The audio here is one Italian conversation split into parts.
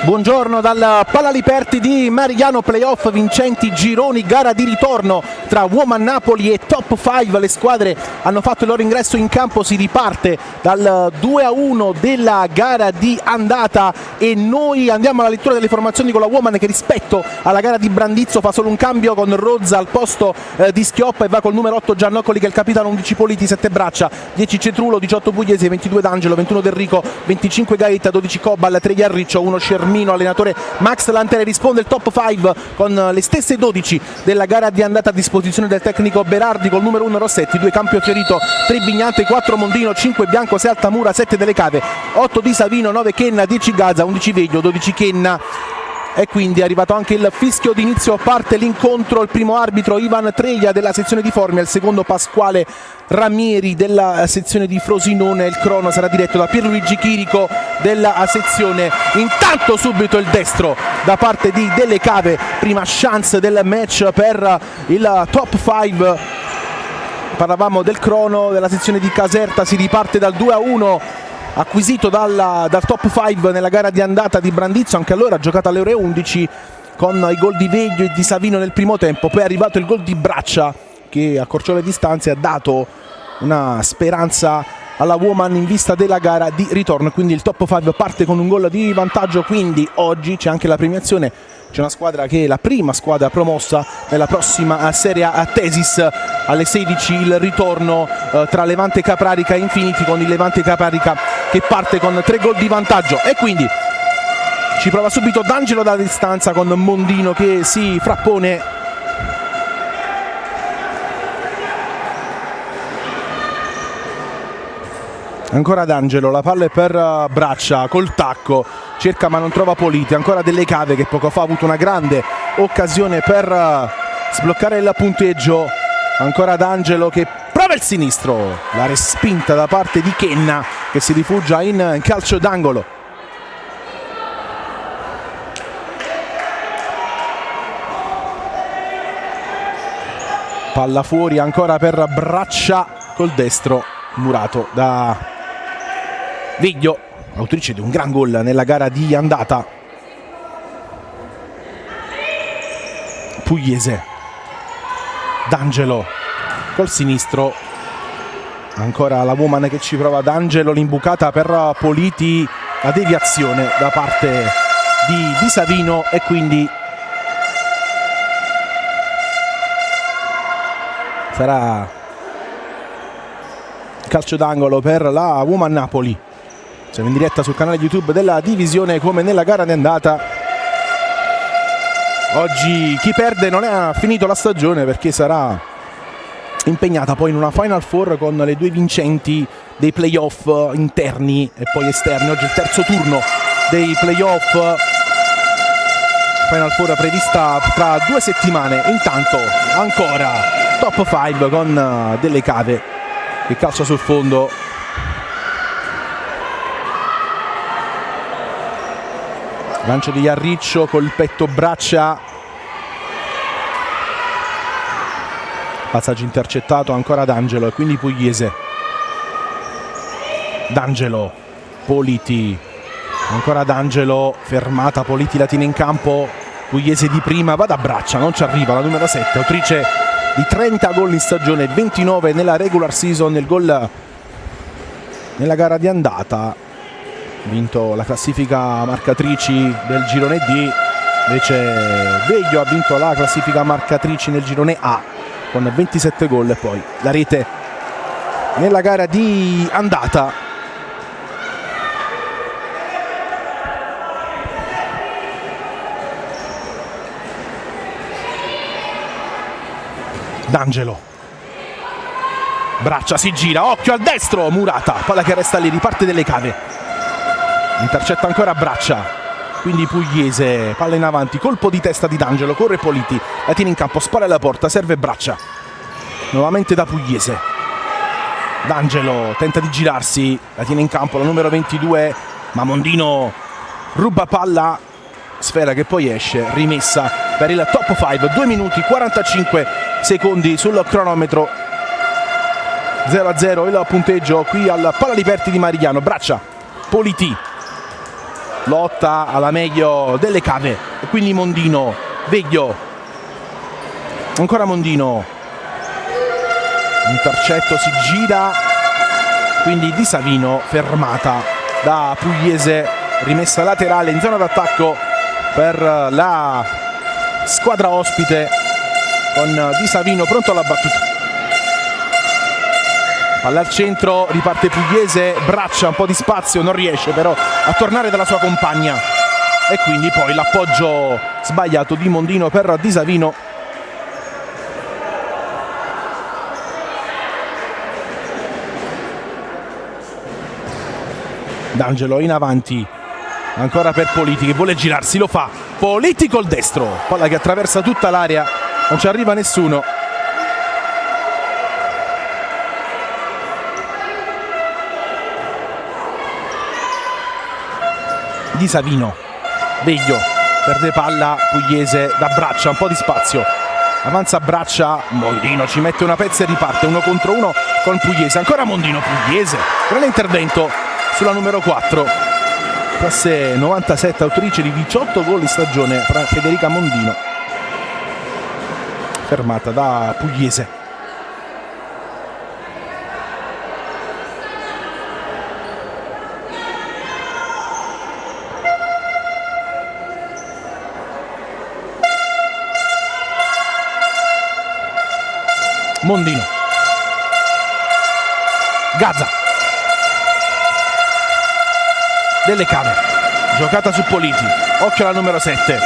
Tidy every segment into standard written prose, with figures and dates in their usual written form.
Buongiorno dal Palaliperti di Marigliano, playoff vincenti gironi, gara di ritorno tra Woman Napoli e Top 5. Le squadre hanno fatto il loro ingresso in campo, si riparte dal 2-1 della gara di andata e noi andiamo alla lettura delle formazioni con la Woman che rispetto alla gara di Brandizzo fa solo un cambio con Rozza al posto di Schioppa e va col numero 8 Giannoccoli che è il capitano, 11 Politi, 7 Braccia, 10 Cetrulo, 18 Pugliese, 22 D'Angelo, 21 Del Rico, 25 Gaeta, 12 Cobal, 3 Iarriccio, 1 Scermino, allenatore Max Lantere. Risponde il top 5 con le stesse 12 della gara di andata a disposizione del tecnico Berardi col numero 1 Rossetti, 2 Campio Fiorito, 3 Bignante, 4 Mondino, 5 Bianco, 6 Altamura, 7 Delle Cave, 8 Di Savino, 9 Chenna, 10 Gaza, 11 Veglio, 12 Chenna. E quindi è arrivato anche il fischio d'inizio, parte l'incontro, il primo arbitro Ivan Treglia della sezione di Formia, il secondo Pasquale Ramieri della sezione di Frosinone. Il crono sarà diretto da Pierluigi Chirico della sezione. Intanto subito il destro da parte di Delle Cave, prima chance del match per il top 5. Parlavamo del crono della sezione di Caserta, si riparte dal 2-1 acquisito dal top 5 nella gara di andata di Brandizzo, anche allora giocata alle ore 11 con i gol di Veglio e di Savino nel primo tempo. Poi è arrivato il gol di Braccia che accorciò le distanze e ha dato una speranza alla Woman in vista della gara di ritorno. Quindi il top 5 parte con un gol di vantaggio, quindi oggi c'è anche la premiazione. C'è una squadra che è la prima squadra promossa nella prossima Serie A Tesis. Alle 16 il ritorno tra Levante Caprarica e Infinity, con il Levante Caprarica che parte con 3 gol di vantaggio e quindi ci prova subito D'Angelo dalla distanza con Mondino che si frappone. Ancora D'Angelo, la palla è per Braccia col tacco, cerca ma non trova Politi. Ancora Delle Cave che poco fa ha avuto una grande occasione per sbloccare il punteggio. Ancora D'Angelo che prova il sinistro, la respinta da parte di Chenna che si rifugia in calcio d'angolo. Palla fuori ancora per Braccia col destro, murato da Viglio, autrice di un gran gol nella gara di andata. Pugliese, D'Angelo col sinistro, ancora la Woman che ci prova. D'Angelo, l'imbucata per Politi, la deviazione da parte di Savino e quindi sarà calcio d'angolo per la Woman Napoli. Siamo in diretta sul canale YouTube della divisione come nella gara di andata. Oggi chi perde non ha finito la stagione perché sarà impegnata poi in una Final Four con le 2 vincenti dei playoff interni e poi esterni. Oggi il terzo turno dei playoff, Final Four prevista tra 2 settimane. Intanto ancora top 5 con Delle Cave che calcia sul fondo. Lancio di Iarriccio col petto Braccia, passaggio intercettato, ancora D'Angelo e quindi Pugliese. D'Angelo, Politi, ancora D'Angelo, fermata, Politi la tiene in campo, Pugliese di prima, va da Braccia, non ci arriva, la numero 7, autrice di 30 gol in stagione, 29 nella regular season, il gol nella gara di andata. Vinto la classifica marcatrici del girone D, invece Veglio ha vinto la classifica marcatrici nel girone A con 27 gol e poi la rete nella gara di andata. D'Angelo, Braccia si gira, occhio al destro, murata, palla che resta lì, riparte Delle Cave, intercetta ancora Braccia, quindi Pugliese, palla in avanti, colpo di testa di D'Angelo, corre Politi, la tiene in campo, spara alla porta, serve Braccia, nuovamente da Pugliese. D'Angelo tenta di girarsi, la tiene in campo la numero 22, ma Mondino ruba palla, sfera che poi esce, rimessa per il top 5, 2 minuti 45 secondi sul cronometro, 0-0 il punteggio qui al Palaliperti di Marigliano. Braccia, Politi, lotta alla meglio Delle Cave e quindi Mondino, Veglio, ancora Mondino, intercetto, si gira, quindi Di Savino, fermata da Pugliese, rimessa laterale in zona d'attacco per la squadra ospite con Di Savino pronto alla battuta. Palla al centro, riparte Pugliese, Braccia, un po' di spazio, non riesce però a tornare dalla sua compagna e quindi poi l'appoggio sbagliato di Mondino per Di Savino. D'Angelo in avanti, ancora per Politi che vuole girarsi, lo fa, Politi col destro, palla che attraversa tutta l'area, non ci arriva nessuno. Di Savino, Veglio, perde palla Pugliese da Braccia, un po' di spazio, avanza Braccia, Mondino ci mette una pezza e riparte 1 contro 1 con Pugliese, ancora Mondino, Pugliese, grande intervento sulla numero 4, classe 97, autrice di 18 gol in stagione, Federica Mondino, fermata da Pugliese. Mondino, Gazza, Delle Cave, giocata su Politi, occhio alla numero 7,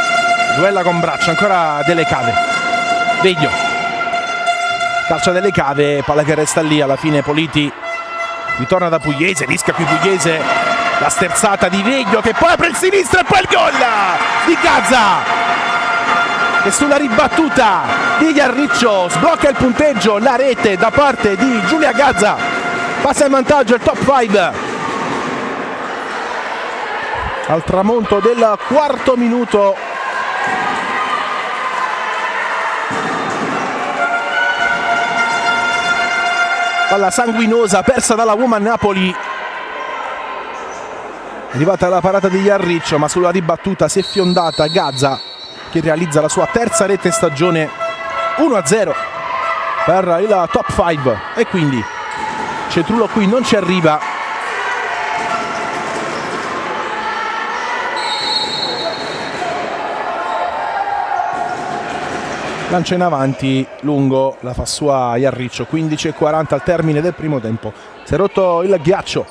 duella con Braccia, ancora Delle Cave, Veglio, calcia Delle Cave, palla che resta lì, alla fine Politi ritorna da Pugliese, rischia qui Pugliese, la sterzata di Veglio che poi apre il sinistro e poi il gol di Gazza che sulla ribattuta di Iarriccio sblocca il punteggio, la rete da parte di Giulia Gazza, passa in vantaggio il top 5 al tramonto del quarto minuto. Palla sanguinosa persa dalla Woman Napoli, arrivata la parata di Iarriccio ma sulla ribattuta si è fiondata Gazza che realizza la sua terza rete in stagione, 1-0 per il top 5 e quindi Cetrullo qui non ci arriva. Lancia in avanti lungo, la fa sua Iarriccio, 15:40 al termine del primo tempo, si è rotto il ghiaccio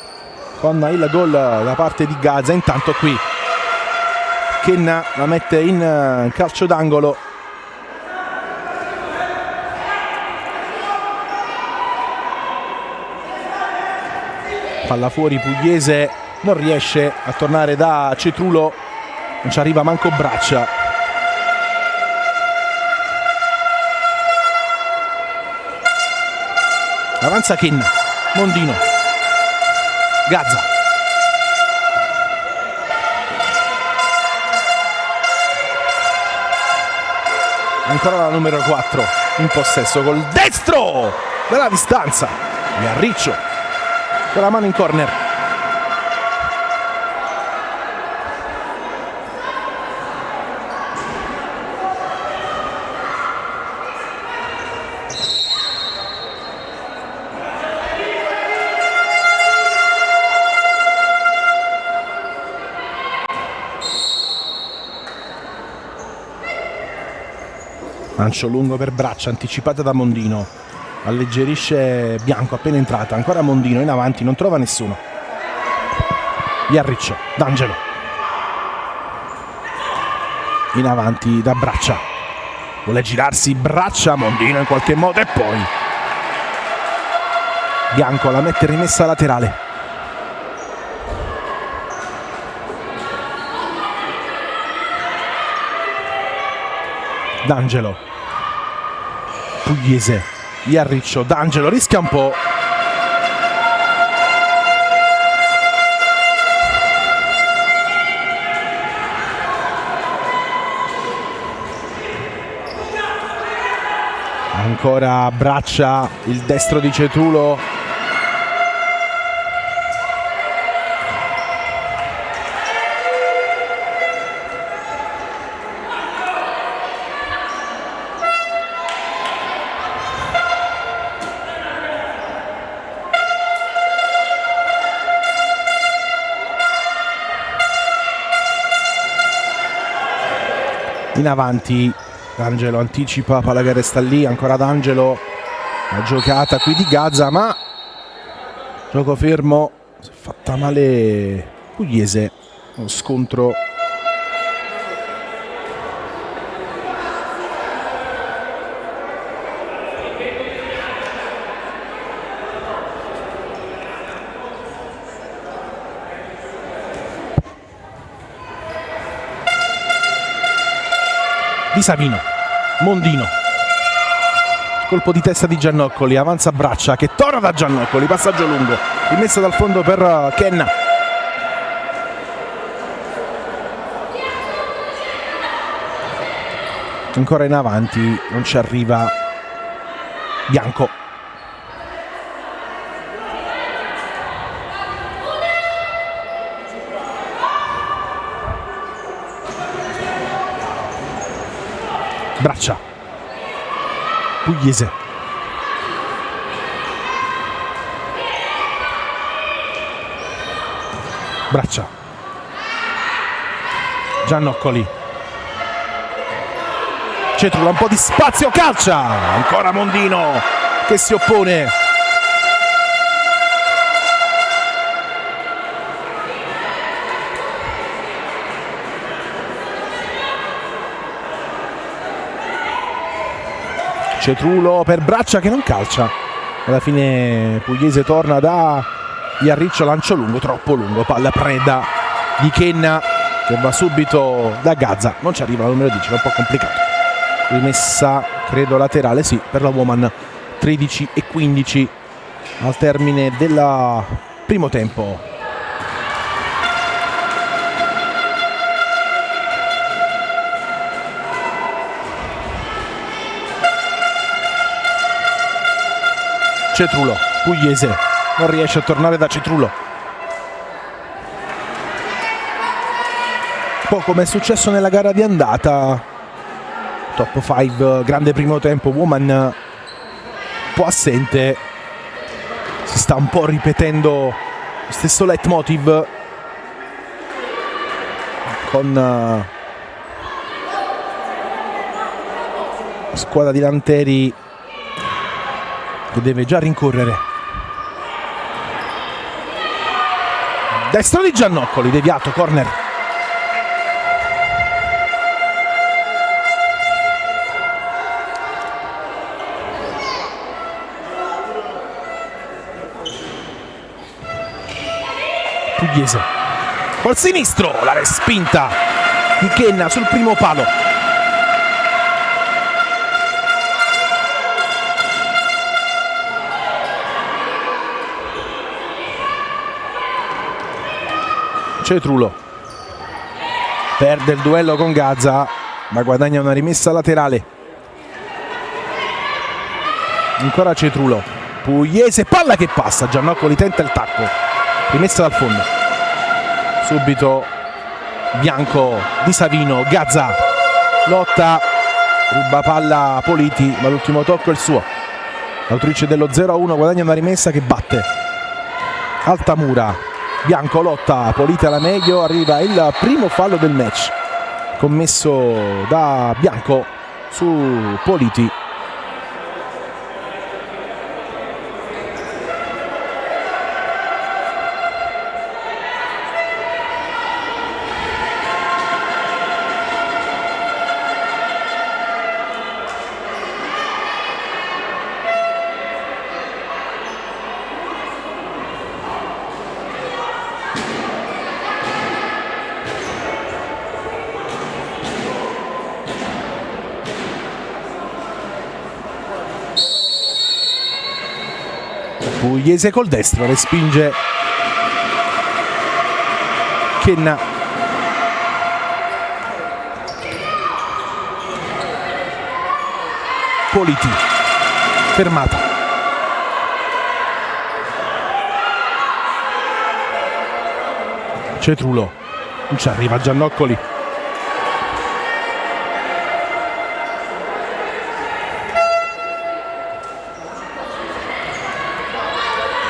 con il gol da parte di Gazza. Intanto qui Kenna la mette in calcio d'angolo, palla fuori Pugliese, non riesce a tornare da Cetrullo, non ci arriva manco Braccia. Avanza Kenna, Mondino, Gazza, ancora la numero 4 in possesso col destro dalla distanza, Iarriccio con la mano in corner. Lancio lungo per Braccia, anticipata da Mondino, alleggerisce Bianco appena entrata, ancora Mondino in avanti, non trova nessuno. Iarriccio, D'Angelo in avanti da Braccia, vuole girarsi Braccia, Mondino in qualche modo e poi Bianco la mette rimessa laterale. D'Angelo, Pugliese, Iarriccio, D'Angelo rischia un po'. Ancora Braccia, il destro di Cetrullo. in avanti. D'Angelo anticipa, palla che resta lì, ancora D'Angelo, la giocata qui di Gazza, ma gioco fermo, si è fatta male Pugliese, uno scontro di Savino. Mondino, colpo di testa di Giannoccoli, avanza Braccia che torna da Giannoccoli, passaggio lungo, rimessa dal fondo per Kenna. Ancora in avanti, non ci arriva Bianco. Braccia, Pugliese, Braccia, Giannoccoli, Cetrula, un po' di spazio, calcia, ancora Mondino che si oppone. Cetrulo per Braccia che non calcia. Alla fine Pugliese torna da Iarriccio, lancio lungo, troppo lungo, palla preda di Kenna che va subito da Gazza, non ci arriva al numero 10, è un po' complicato. Rimessa credo laterale, sì, per la Woman. 13:15 al termine del primo tempo. Cetrulo, Pugliese non riesce a tornare da Cetrulo. Un po' come è successo nella gara di andata. Top 5, grande primo tempo, Woman un po' assente. Si sta un po' ripetendo lo stesso leitmotiv con la squadra di Lanteri che deve già rincorrere. Destro di Giannoccoli, deviato, corner. Pugliese col sinistro, la respinta di Kenna sul primo palo. Cetrulo perde il duello con Gazza ma guadagna una rimessa laterale. Ancora Cetrulo, Pugliese, palla che passa, Giannoccoli tenta il tacco, rimessa dal fondo. Subito Bianco di Savino, Gazza lotta, ruba palla Politi ma l'ultimo tocco è il suo. L'autrice dello 0-1 guadagna una rimessa che batte Altamura. Bianco lotta, Politi alla meglio, arriva il primo fallo del match commesso da Bianco su Politi. Pugliese col destro, respinge Kenna. Politi, fermata. Cetrulo, non ci arriva Giannoccoli.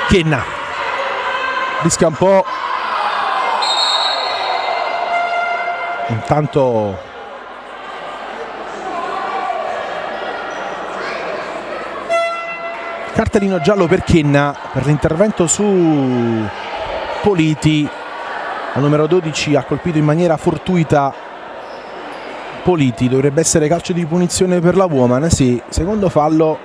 Kenna rischia un po', intanto Cartellino giallo per Kenna per l'intervento su Politi. Al numero 12 ha colpito in maniera fortuita Politi. Dovrebbe essere calcio di punizione per la Woman. Sì, secondo fallo.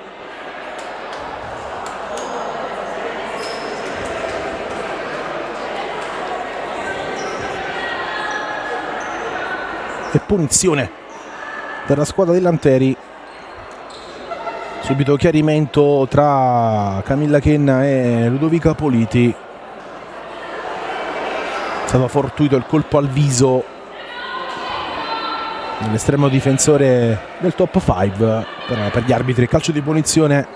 E punizione per la squadra dei Lanteri. Subito chiarimento tra Camilla Kenna e Ludovica Politi. È stato fortuito il colpo al viso dell'estremo difensore del top 5, però per gli arbitri calcio di punizione.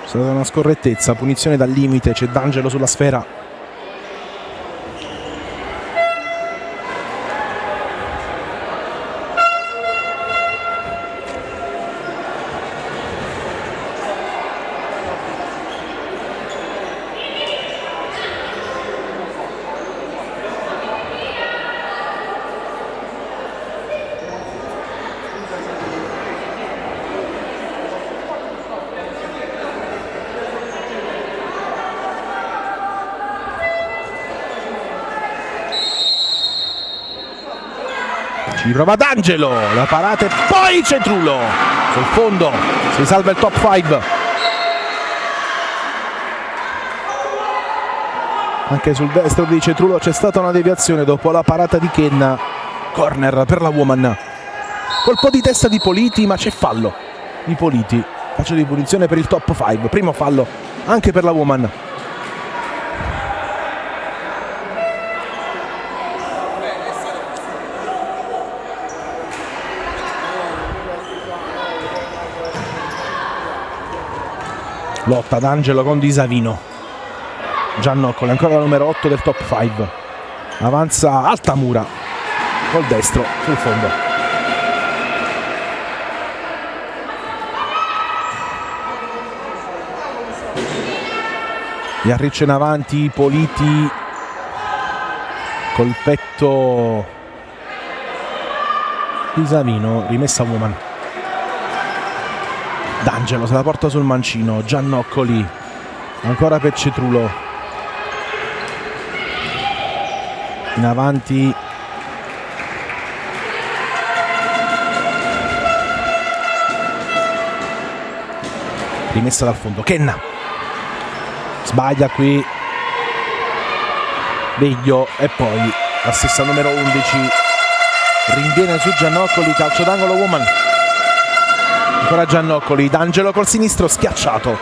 È stata una scorrettezza, punizione dal limite, c'è D'Angelo sulla sfera. Ci prova D'Angelo, la parata e poi Cetrullo sul fondo, si salva il top 5. Anche sul destro di Cetrullo c'è stata una deviazione dopo la parata di Kenna. Corner per la Woman. Colpo di testa di Politi, ma c'è fallo di Politi. Calcio di punizione per il top 5, primo fallo anche per la Woman. Lotta D'Angelo con Di Savino. Giannoccoli ancora la numero 8 del top 5. Avanza Altamura col destro sul fondo. Iarriccio in avanti, Politi col petto Di Savino, rimessa Woman. D'Angelo se la porta sul mancino, Giannoccoli ancora per Cetrullo, in avanti rimessa dal fondo, Kenna sbaglia qui Veglio e poi la stessa numero 11 rinviene su Giannoccoli, calcio d'angolo Woman. Ancora Giannoccoli, D'Angelo col sinistro schiacciato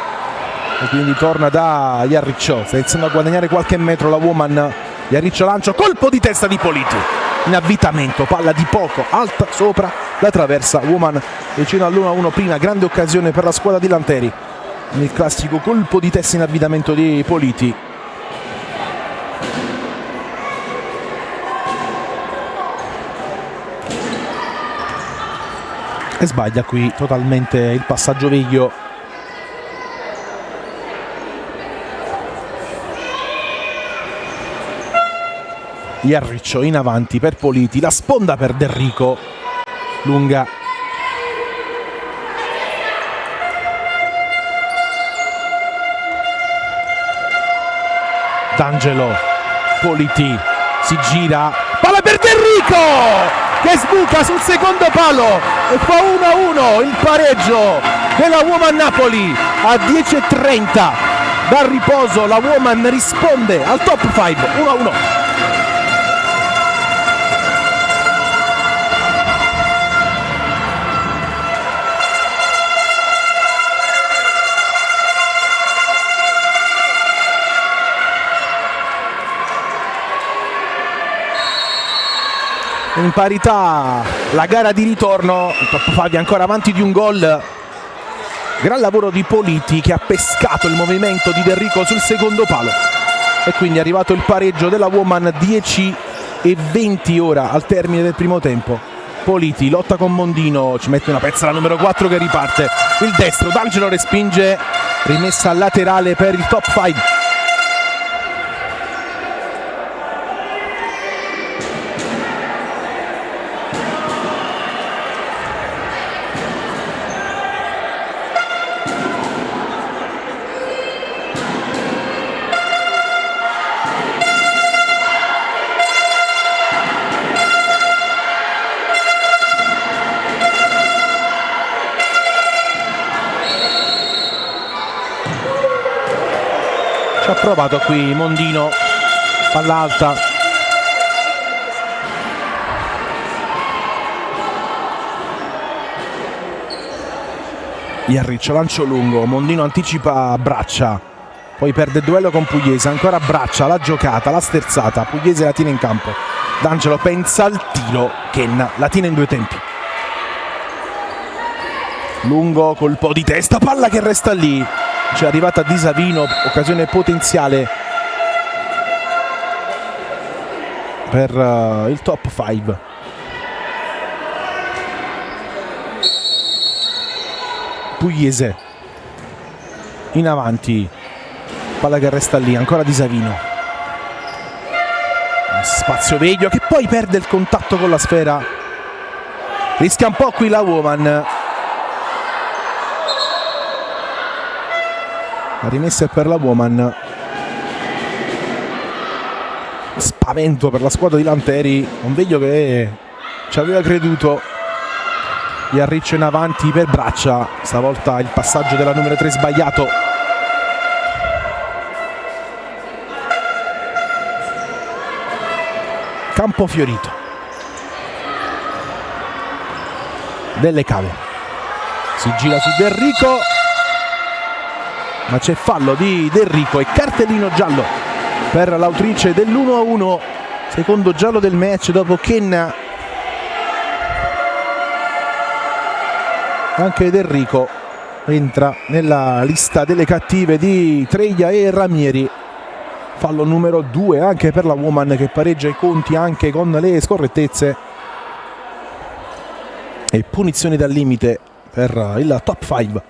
e quindi torna da Iarriccio, sta iniziando a guadagnare qualche metro la Woman. Iarriccio lancio, colpo di testa di Politi in avvitamento, palla di poco, alta sopra la traversa, Woman vicino all'1-1 prima, grande occasione per la squadra di Lanteri, il classico colpo di testa in avvitamento di Politi. E sbaglia qui totalmente il passaggio Veglio. Iarriccio in avanti per Politi, la sponda per Derrico, lunga. D'Angelo, Politi si gira, palla per Derrico che sbuca sul secondo palo e fa 1-1 il pareggio della Woman Napoli a 10:30 dal riposo. La Woman risponde al top 5, 1-1. In parità la gara di ritorno, il top 5 è ancora avanti di un gol. Gran lavoro di Politi che ha pescato il movimento di Derrico sul secondo palo e quindi è arrivato il pareggio della Woman. 10:20 ora al termine del primo tempo. Politi lotta con Mondino, ci mette una pezza la numero 4 che riparte, il destro, D'Angelo respinge, rimessa laterale per il top 5. Ci ha provato qui Mondino, palla alta. Jarric, lancio lungo, Mondino anticipa Braccia, poi perde il duello con Pugliese, ancora Braccia, la giocata, la sterzata, Pugliese la tiene in campo, D'Angelo pensa al tiro, Kenna la tiene in due tempi. Lungo, colpo di testa, palla che resta lì, c'è arrivata Di Savino, occasione potenziale per il top 5. Pugliese in avanti, palla che resta lì, ancora Di Savino, spazio Veglio che poi perde il contatto con la sfera, rischia un po' qui la Woman. La rimessa è per la Woman. Spavento per la squadra di Lanteri, un Veglio che ci aveva creduto. Jarric in avanti per Braccia, stavolta il passaggio della numero 3 sbagliato. Campo fiorito. Delle Cave si gira su Del Rico, ma c'è fallo di Del Rico e cartellino giallo per l'autrice dell'1-1, secondo giallo del match dopo Kenna. Anche Del Rico entra nella lista delle cattive di Treglia e Ramieri. Fallo numero 2 anche per la Woman, che pareggia i conti anche con le scorrettezze. E punizioni dal limite per il top 5.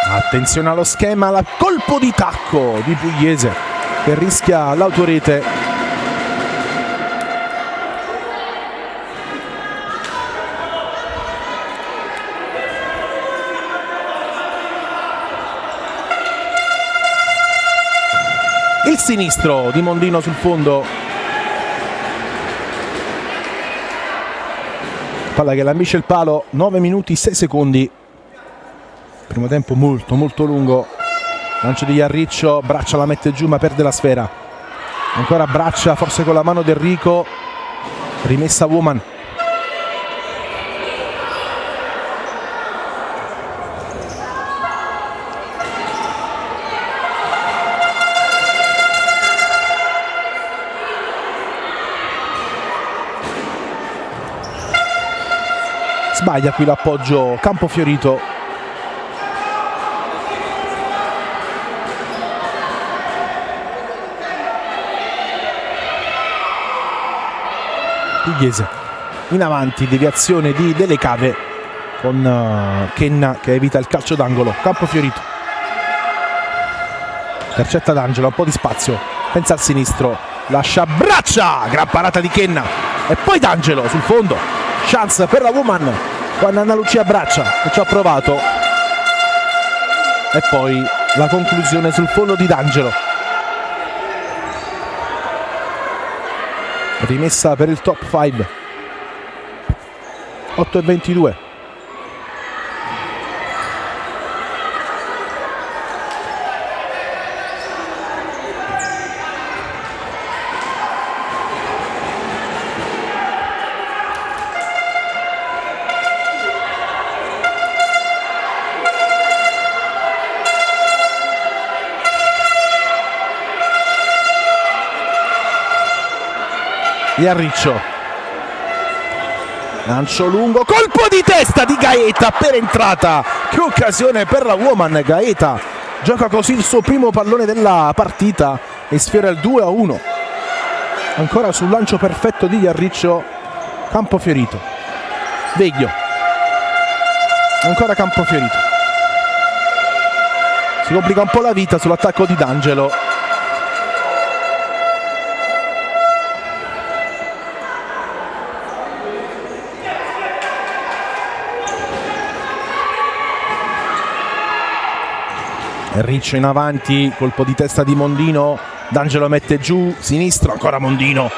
Attenzione allo schema, al colpo di tacco di Pugliese che rischia l'autorete. Il sinistro di Mondino sul fondo. Palla che lambisce il palo, 9 minuti 6 secondi. Primo tempo molto lungo. Lancio di Jarriccio, Braccia la mette giù ma perde la sfera. Ancora Braccia, forse con la mano Del Rico. Rimessa Woman. Sbaglia qui l'appoggio Campo Fiorito. Pugliese in avanti, deviazione di Delle Cave con Kenna che evita il calcio d'angolo. Campo Fiorito, intercetta D'Angelo, un po' di spazio, pensa al sinistro, lascia Braccia, gran parata di Kenna e poi D'Angelo sul fondo, chance per la Woman con Anna Lucia Braccia che ci ha provato e poi la conclusione sul fondo di D'Angelo. Rimessa per il top 5. 8:22. Jarriccio, lancio lungo, colpo di testa di Gaeta per entrata, che occasione per la Woman. Gaeta gioca così il suo primo pallone della partita e sfiora il 2-1. Ancora sul lancio perfetto di Jarriccio. Campo Fiorito, Veglio, ancora Campo Fiorito, si complica un po' la vita sull'attacco di D'Angelo. Riccio in avanti, colpo di testa di Mondino, D'Angelo mette giù, sinistro, ancora Mondino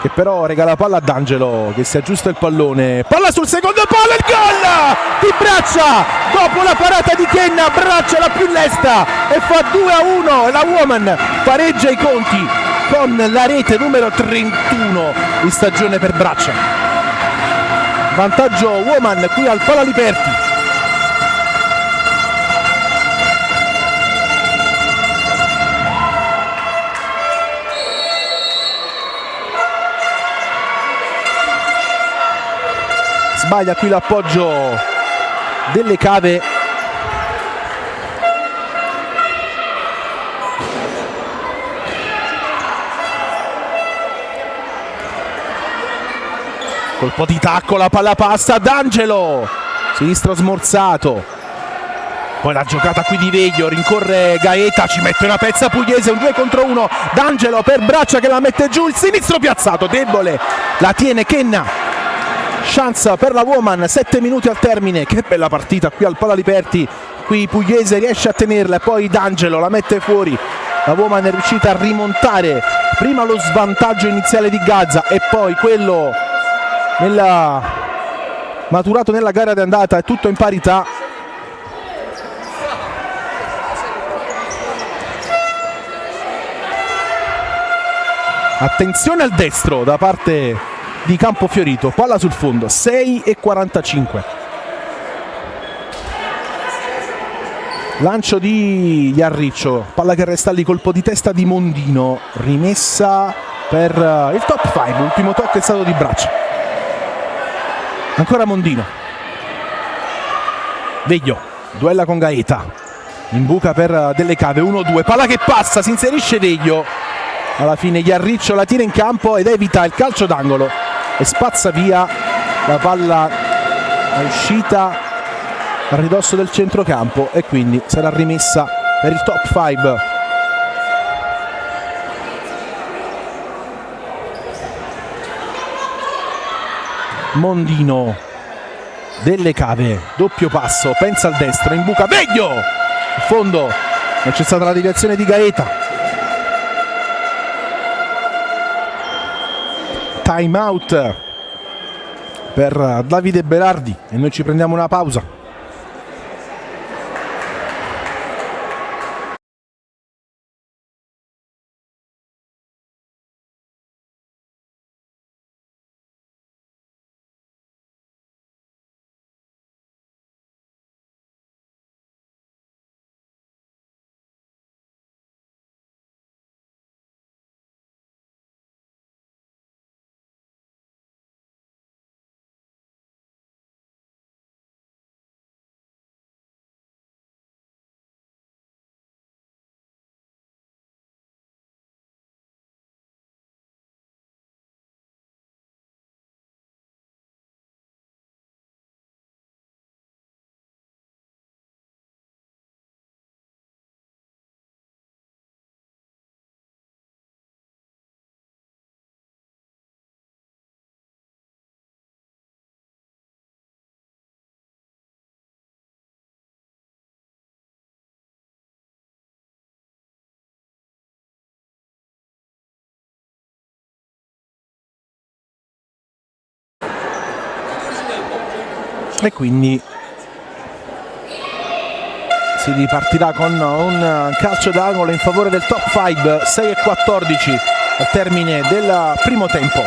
che però regala palla a D'Angelo che si aggiusta il pallone, palla sul secondo palo, il gol di Braccia dopo la parata di Kenna. Braccia la più lesta e fa 2-1 e la Woman pareggia i conti con la rete numero 31 di stagione per Braccia. Vantaggio Woman qui al Pala Liperti. Sbaglia qui l'appoggio delle Cave. Colpo di tacco, la palla passa, D'Angelo, sinistro smorzato. Poi la giocata qui di Veglio, rincorre Gaeta, ci mette una pezza Pugliese, un 2 contro 1. D'Angelo per Braccia che la mette giù, il sinistro piazzato, debole, la tiene Kenna. Chance per la Woman, 7 minuti al termine. Che bella partita qui al Pala Liperti. Qui Pugliese riesce a tenerla e poi D'Angelo la mette fuori. La Woman è riuscita a rimontare prima lo svantaggio iniziale di Gazza e poi quello maturato nella gara di andata. È tutto in parità. Attenzione al destro da parte di Campofiorito, palla sul fondo, 6:45. Lancio di Iarriccio, palla che resta lì, colpo di testa di Mondino, rimessa per il top 5, ultimo tocco è stato di Braccia. Ancora Mondino. Veglio, duella con Gaeta, in buca per Delle Cave, 1-2, palla che passa, si inserisce Veglio. Alla fine Iarriccio la tira in campo ed evita il calcio d'angolo e spazza via la palla a uscita a ridosso del centrocampo e quindi sarà rimessa per il top 5. Mondino, Delle Cave, doppio passo, pensa al destro, in buca Veglio, in fondo non c'è stata la deviazione di Gaeta. Time out per Davide Berardi e noi ci prendiamo una pausa. E quindi si ripartirà con un calcio d'angolo in favore del top 5, 6:14 al termine del primo tempo.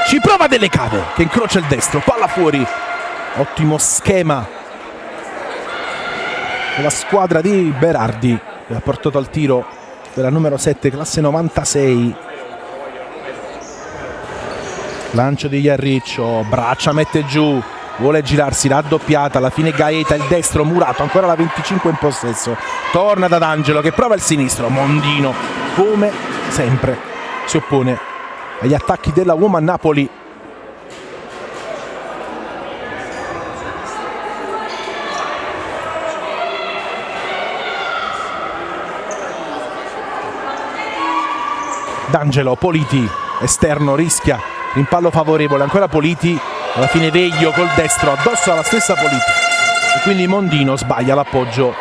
Ci prova Delle Cave che incrocia il destro, palla fuori, ottimo schema della squadra di Berardi che ha portato al tiro della numero 7, classe 96. Lancio di Iarriccio, Braccia mette giù, vuole girarsi, raddoppiata, alla fine Gaeta, il destro, Murato, ancora la 25 in possesso, torna da D'Angelo che prova il sinistro, Mondino come sempre si oppone agli attacchi della Woman Napoli. D'Angelo, Politi, esterno, rischia, rimpallo favorevole, ancora Politi, alla fine Veglio col destro addosso alla stessa Politi. quindi Mondino sbaglia l'appoggio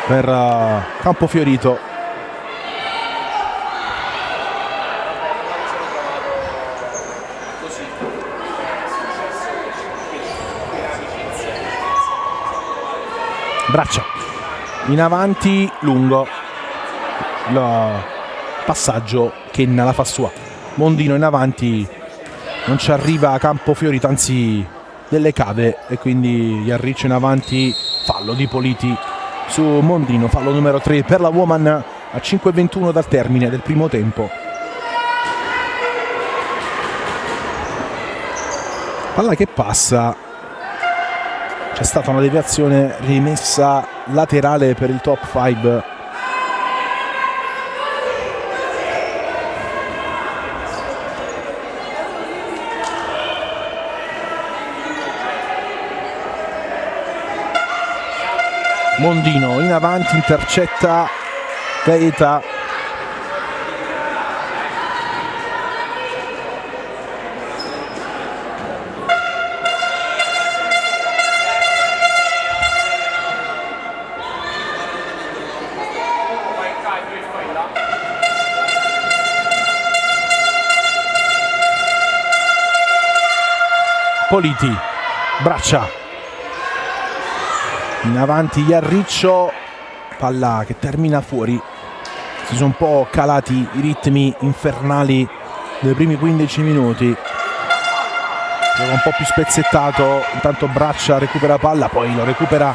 per Campofiorito. Braccia in avanti, lungo il passaggio, Kenna la fa sua. Mondino in avanti, non ci arriva Campofiorito, anzi delle cave, e quindi Iarriccio in avanti, fallo di Politi su Mondino, fallo numero 3 per la Woman a 5:21 dal termine del primo tempo. Palla che passa, c'è stata una deviazione, rimessa laterale per il top 5. Mondino in avanti, intercetta Gaeta. Politi, Braccia in avanti, Iarriccio, palla che termina fuori. Si sono un po' calati i ritmi infernali dei primi 15 minuti, gioca un po' più spezzettato. Intanto Braccia recupera palla, poi lo recupera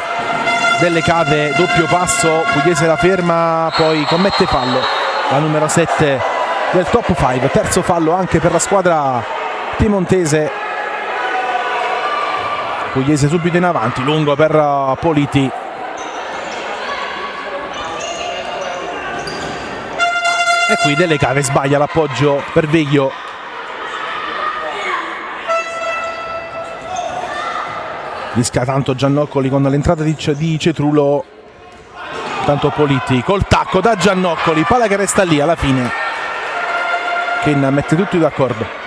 delle cave, doppio passo, Pugliese la ferma, poi commette fallo la numero 7 del top 5, terzo fallo anche per la squadra piemontese. Pugliese subito in avanti, lungo per Politi. E qui Delle Cave sbaglia l'appoggio per Veglio. Rischia tanto Giannoccoli con l'entrata di Cetrulo. Tanto Politi col tacco da Giannoccoli, palla che resta lì alla fine. Kenna mette tutti d'accordo.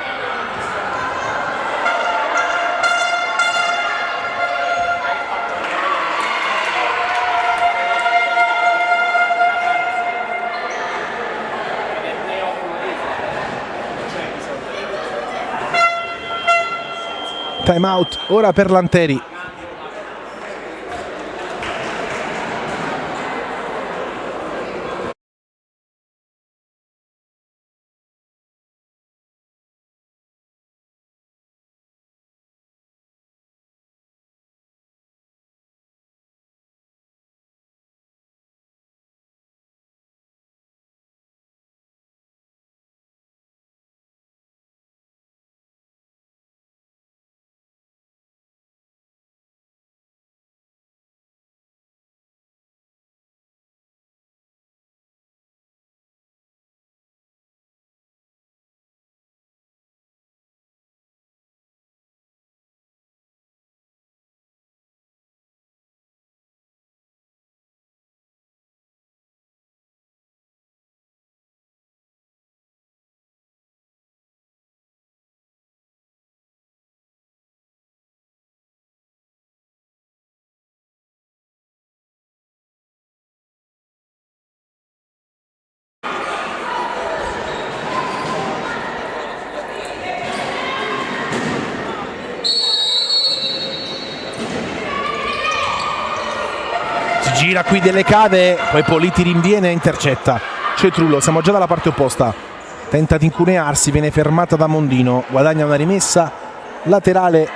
Time out ora per Lanteri. Gira qui Delle Cave, poi Politi rinviene e intercetta Cetrulo. Siamo già dalla parte opposta, tenta di incunearsi, viene fermata da Mondino, guadagna una rimessa laterale.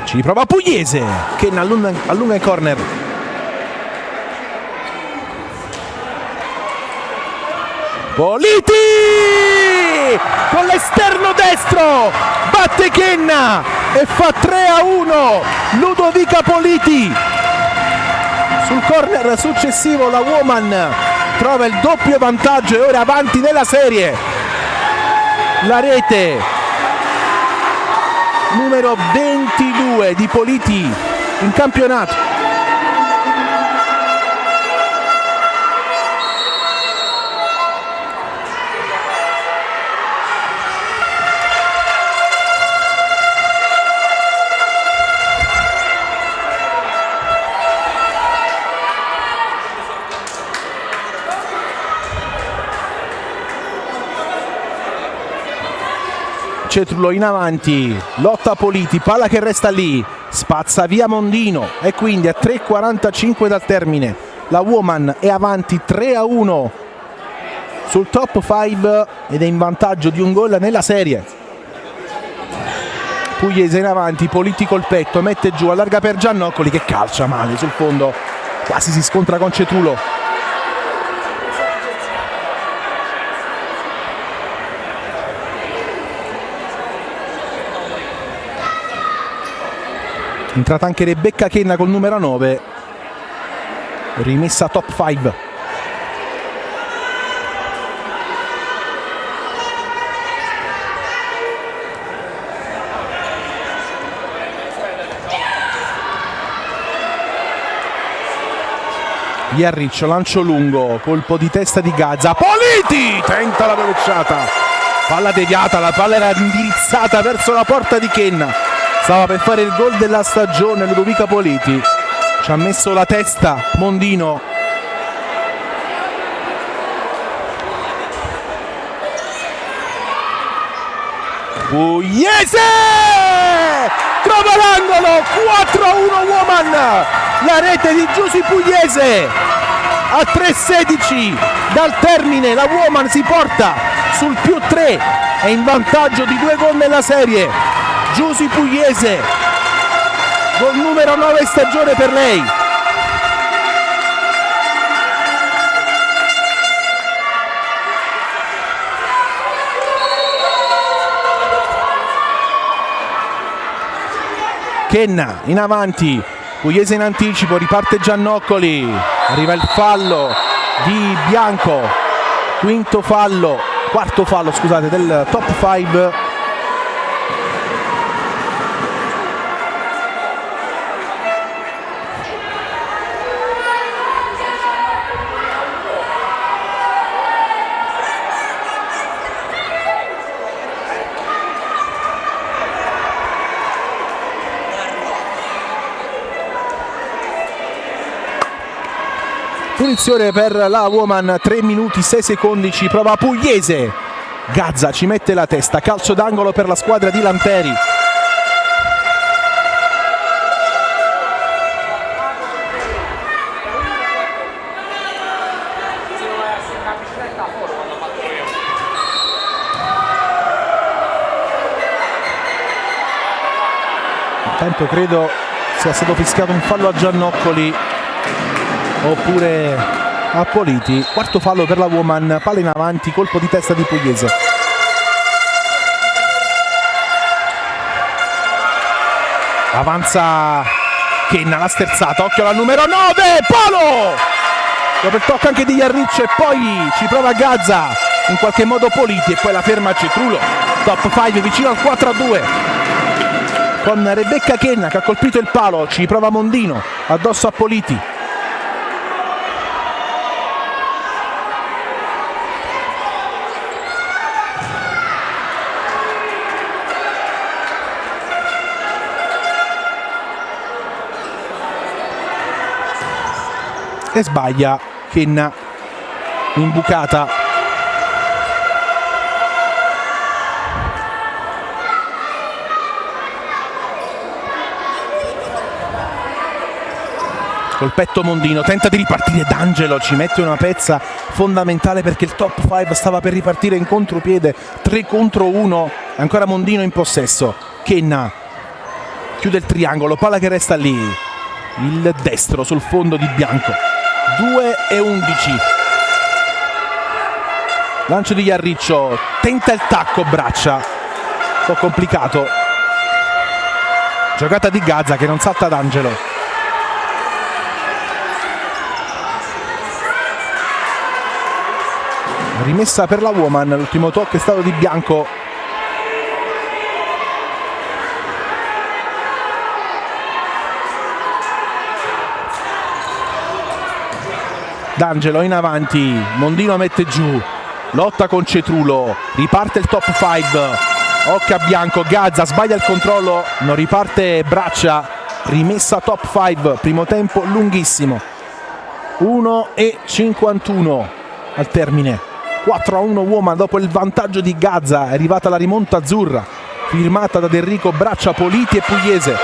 Ci riprova Pugliese che allunga il corner. Politi con l'esterno destro batte Kenna e fa 3-1 Ludovica Politi. Sul corner successivo la Woman trova il doppio vantaggio e ora avanti nella serie. La rete numero 22 di Politi in campionato. Cetrulo in avanti, lotta Politi, palla che resta lì, spazza via Mondino e quindi a 3:45 dal termine la Woman è avanti 3-1 sul top 5 ed è in vantaggio di un gol nella serie. Pugliese in avanti, Politi col petto, mette giù, allarga per Giannoccoli che calcia male sul fondo, quasi si scontra con Cetrulo. Entrata anche Rebecca Kenna col numero 9, rimessa top 5. Iarriccio, lancio lungo, colpo di testa di Gazza, Politi tenta la rovesciata, palla deviata, la palla era indirizzata verso la porta di Kenna. Stava per fare il gol della stagione Ludovica Politi, ci ha messo la testa Mondino. Pugliese trova l'angolo, 4-1 Woman, la rete di Giusy Pugliese a 3:16 dal termine. La Woman si porta sul +3, è in vantaggio di 2 gol nella serie. Giusy Pugliese, gol numero 9 stagione per lei. Kenna in avanti, Pugliese in anticipo, riparte Giannoccoli, arriva il fallo di Bianco, quarto fallo scusate, del top 5. Punizione per la Woman, 3 minuti 6 secondi, ci prova Pugliese, Gazza ci mette la testa, calcio d'angolo per la squadra di Lanteri. Intanto credo sia stato fischiato un fallo a Giannoccoli oppure a Politi. Quarto fallo per la Woman, palla in avanti, colpo di testa di Pugliese. Avanza Kenna, la sterzata, occhio alla numero 9, palo! Dopo il tocco anche di Iarriccio e poi ci prova Gazza, in qualche modo Politi e poi la ferma Cetrulo. Top 5 vicino al 4-2 con Rebecca Kenna che ha colpito il palo, ci prova Mondino addosso a Politi. E sbaglia Kenna, imbucata. Col petto Mondino, tenta di ripartire D'Angelo, ci mette una pezza fondamentale perché il top 5 stava per ripartire in contropiede, 3 contro 1, ancora Mondino in possesso. Kenna chiude il triangolo, palla che resta lì, il destro sul fondo di Bianco. 2:11. Lancio di Iarriccio, tenta il tacco, braccia, un po' complicato. Giocata di Gazza che non salta D'Angelo. Rimessa per la Woman, l'ultimo tocco è stato di Bianco. D'Angelo in avanti, Mondino mette giù, lotta con Cetrulo, riparte il top 5, occhio a Bianco, Gazza sbaglia il controllo, non riparte braccia, rimessa top 5, primo tempo lunghissimo, 1:51 al termine, 4-1 Woman dopo il vantaggio di Gazza, è arrivata la rimonta azzurra. firmata da Enrico Braccia, Politi e Pugliese.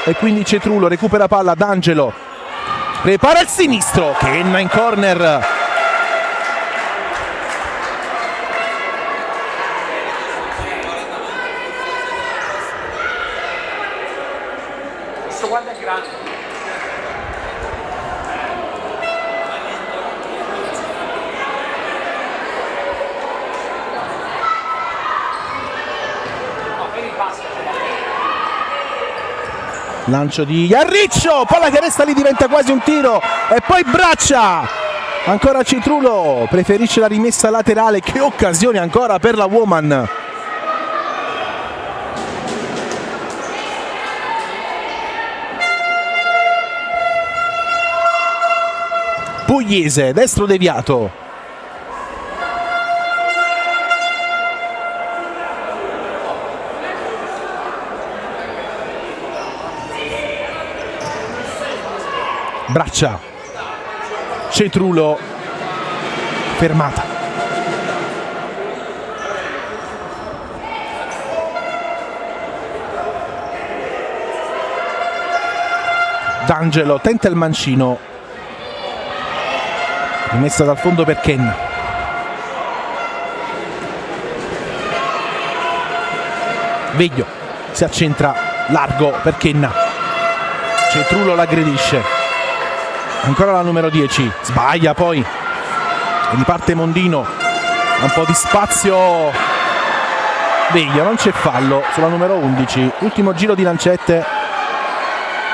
E quindi Cetrullo recupera palla, D'Angelo prepara il sinistro, Kenna in corner. Questo guarda è grande. Lancio di Iarriccio, palla che resta lì, diventa quasi un tiro e poi Braccia, ancora Cetrullo, preferisce la rimessa laterale, che occasione ancora per la Woman. Pugliese, destro deviato. Braccia, Cetrullo, fermata. D'Angelo tenta il mancino, rimessa dal fondo per Ken. Veglio si accentra largo per Kenna, Cetrullo l'aggredisce. Ancora la numero 10, sbaglia poi e riparte Mondino, un po' di spazio, Veglio, non c'è fallo sulla numero 11, ultimo giro di lancette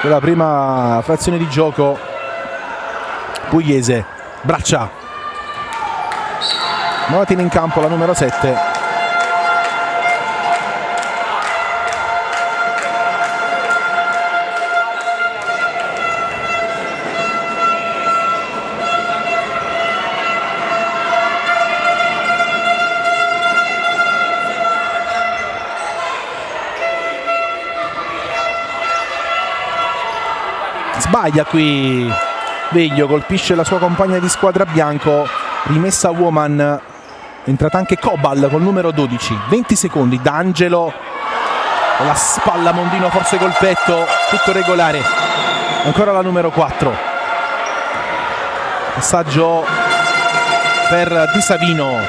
della prima frazione di gioco. Pugliese, Braccia, nuova tiene in campo la numero 7. Sbaglia qui Veglio, colpisce la sua compagna di squadra bianco, rimessa Woman, entrata anche Cobal col numero 12, 20 secondi, D'Angelo con la spalla, Mondino forse col petto, tutto regolare, ancora la numero 4, passaggio per Di Savino,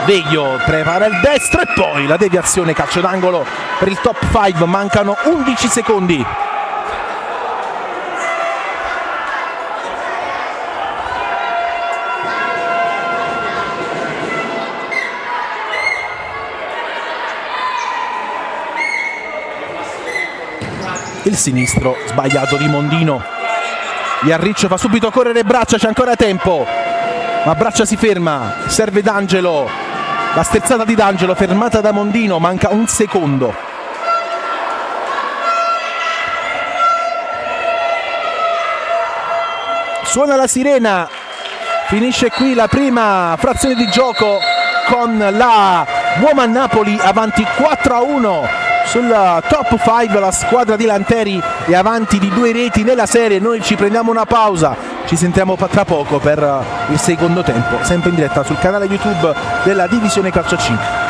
Veglio prepara il destro e poi la deviazione, calcio d'angolo per il top 5, mancano 11 secondi. Il sinistro sbagliato di Mondino, Iarriccio fa subito correre Braccia, c'è ancora tempo ma Braccia si ferma, serve D'Angelo, la sterzata di D'Angelo fermata da Mondino, manca un secondo. Suona la sirena, finisce qui la prima frazione di gioco con la Woman Napoli avanti 4-1 sul top 5, la squadra di Lanteri è avanti di 2 reti nella serie. Noi ci prendiamo una pausa, ci sentiamo tra poco per il secondo tempo, sempre in diretta sul canale YouTube della Divisione Calcio 5.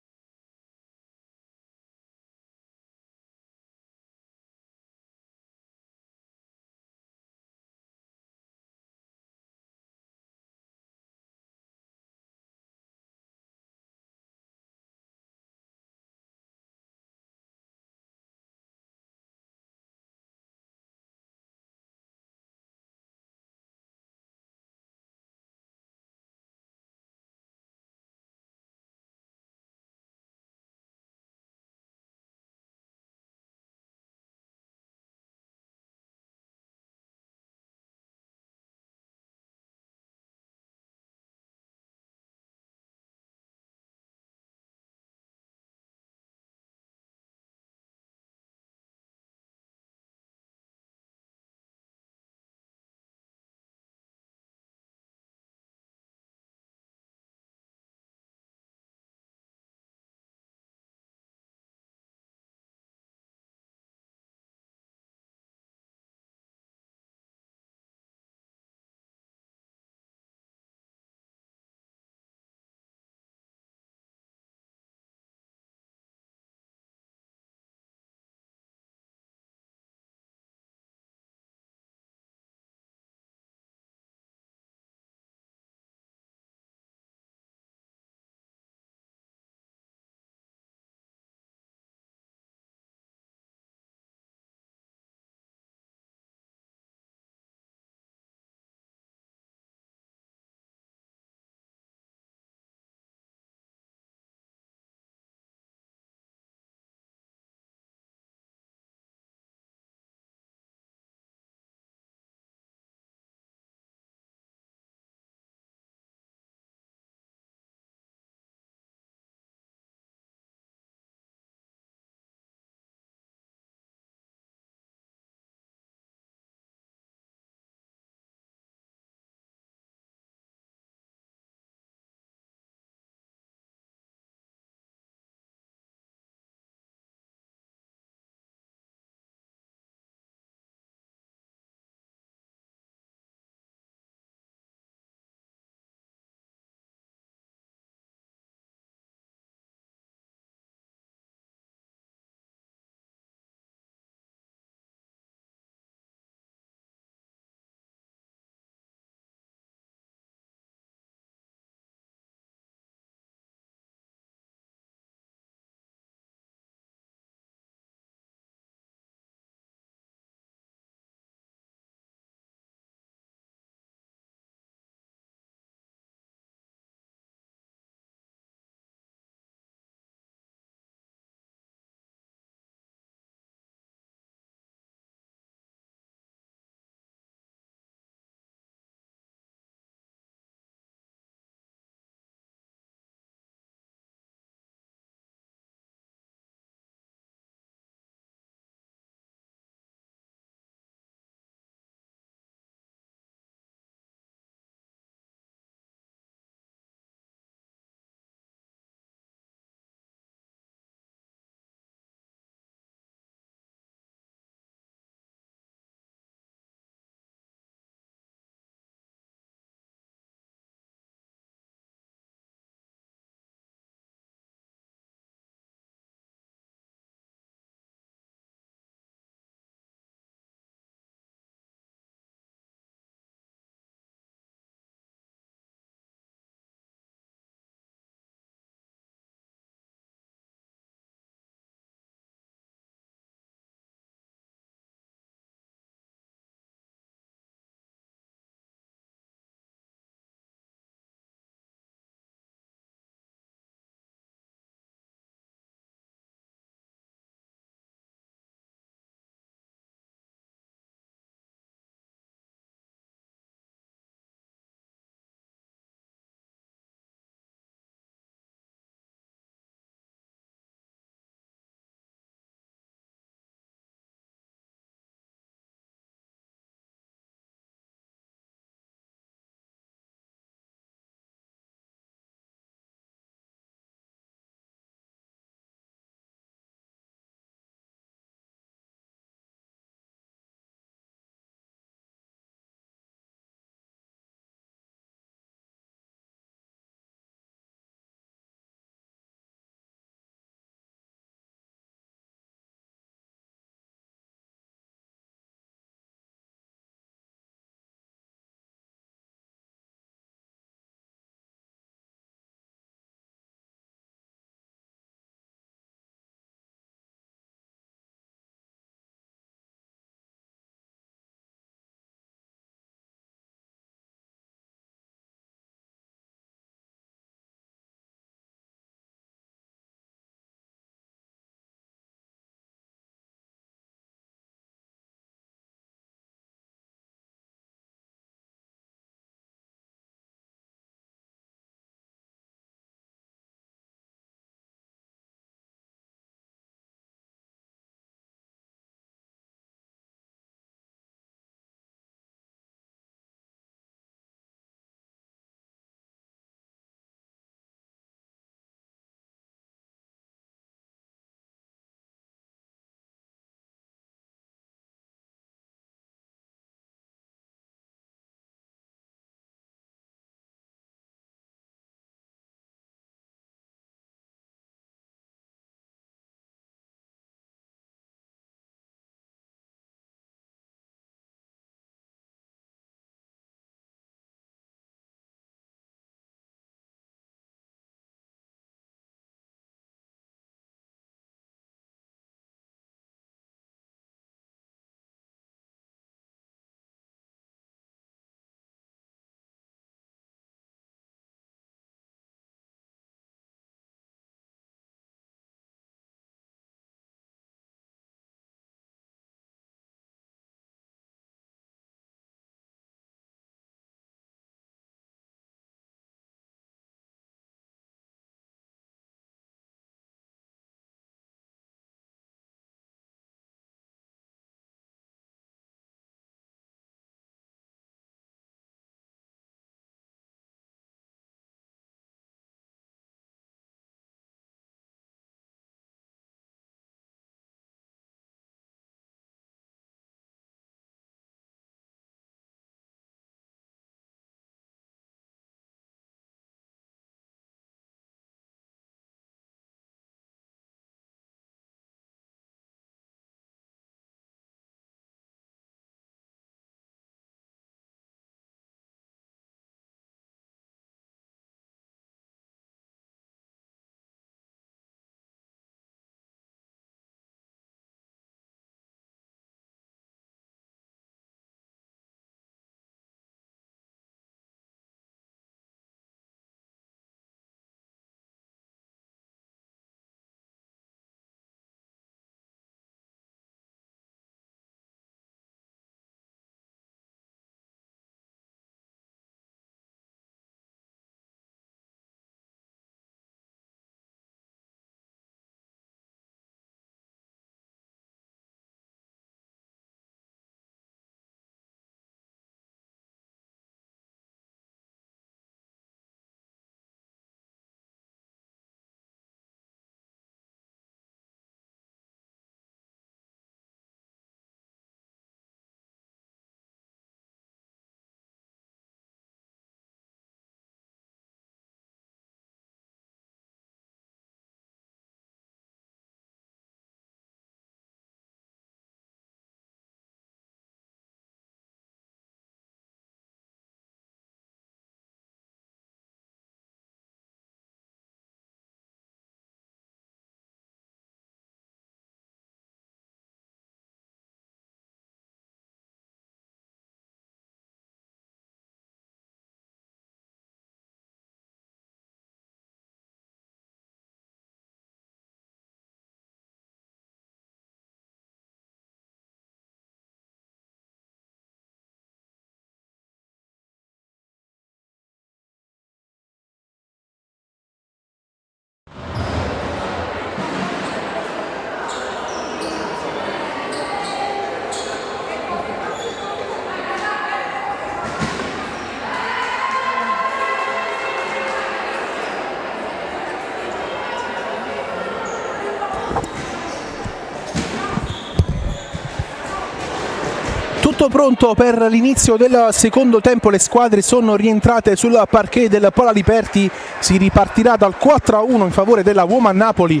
tutto pronto per l'inizio del secondo tempo, le squadre sono rientrate sul parquet del Pala Liperti, si ripartirà dal 4-1 in favore della Woman Napoli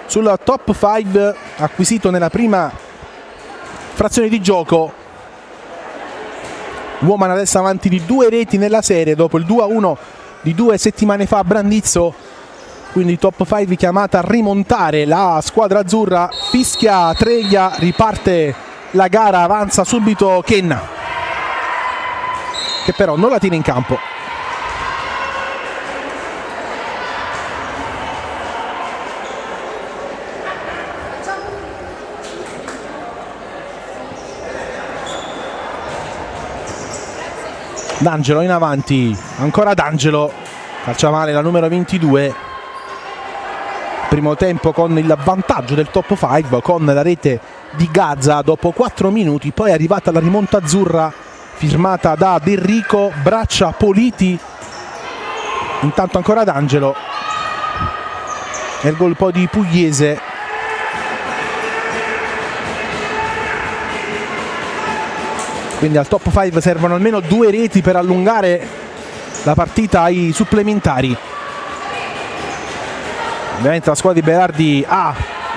sul top 5 acquisito nella prima frazione di gioco. Woman adesso avanti di 2 reti nella serie dopo il 2-1 di 2 settimane fa a Brandizzo, quindi top 5 chiamata a rimontare. La squadra azzurra fischia treglia, riparte la gara, avanza subito Kenna, che però non la tiene in campo. D'Angelo in avanti, ancora D'Angelo, calcia male la numero 22. Primo tempo con il vantaggio del top 5, con la rete di Gazza dopo 4 minuti, poi è arrivata la rimonta azzurra firmata da Del Rico, Braccia, Politi, intanto ancora D'Angelo e il gol poi di Pugliese. Quindi al top 5 servono almeno 2 reti per allungare la partita ai supplementari. Ovviamente la squadra di Berardi ha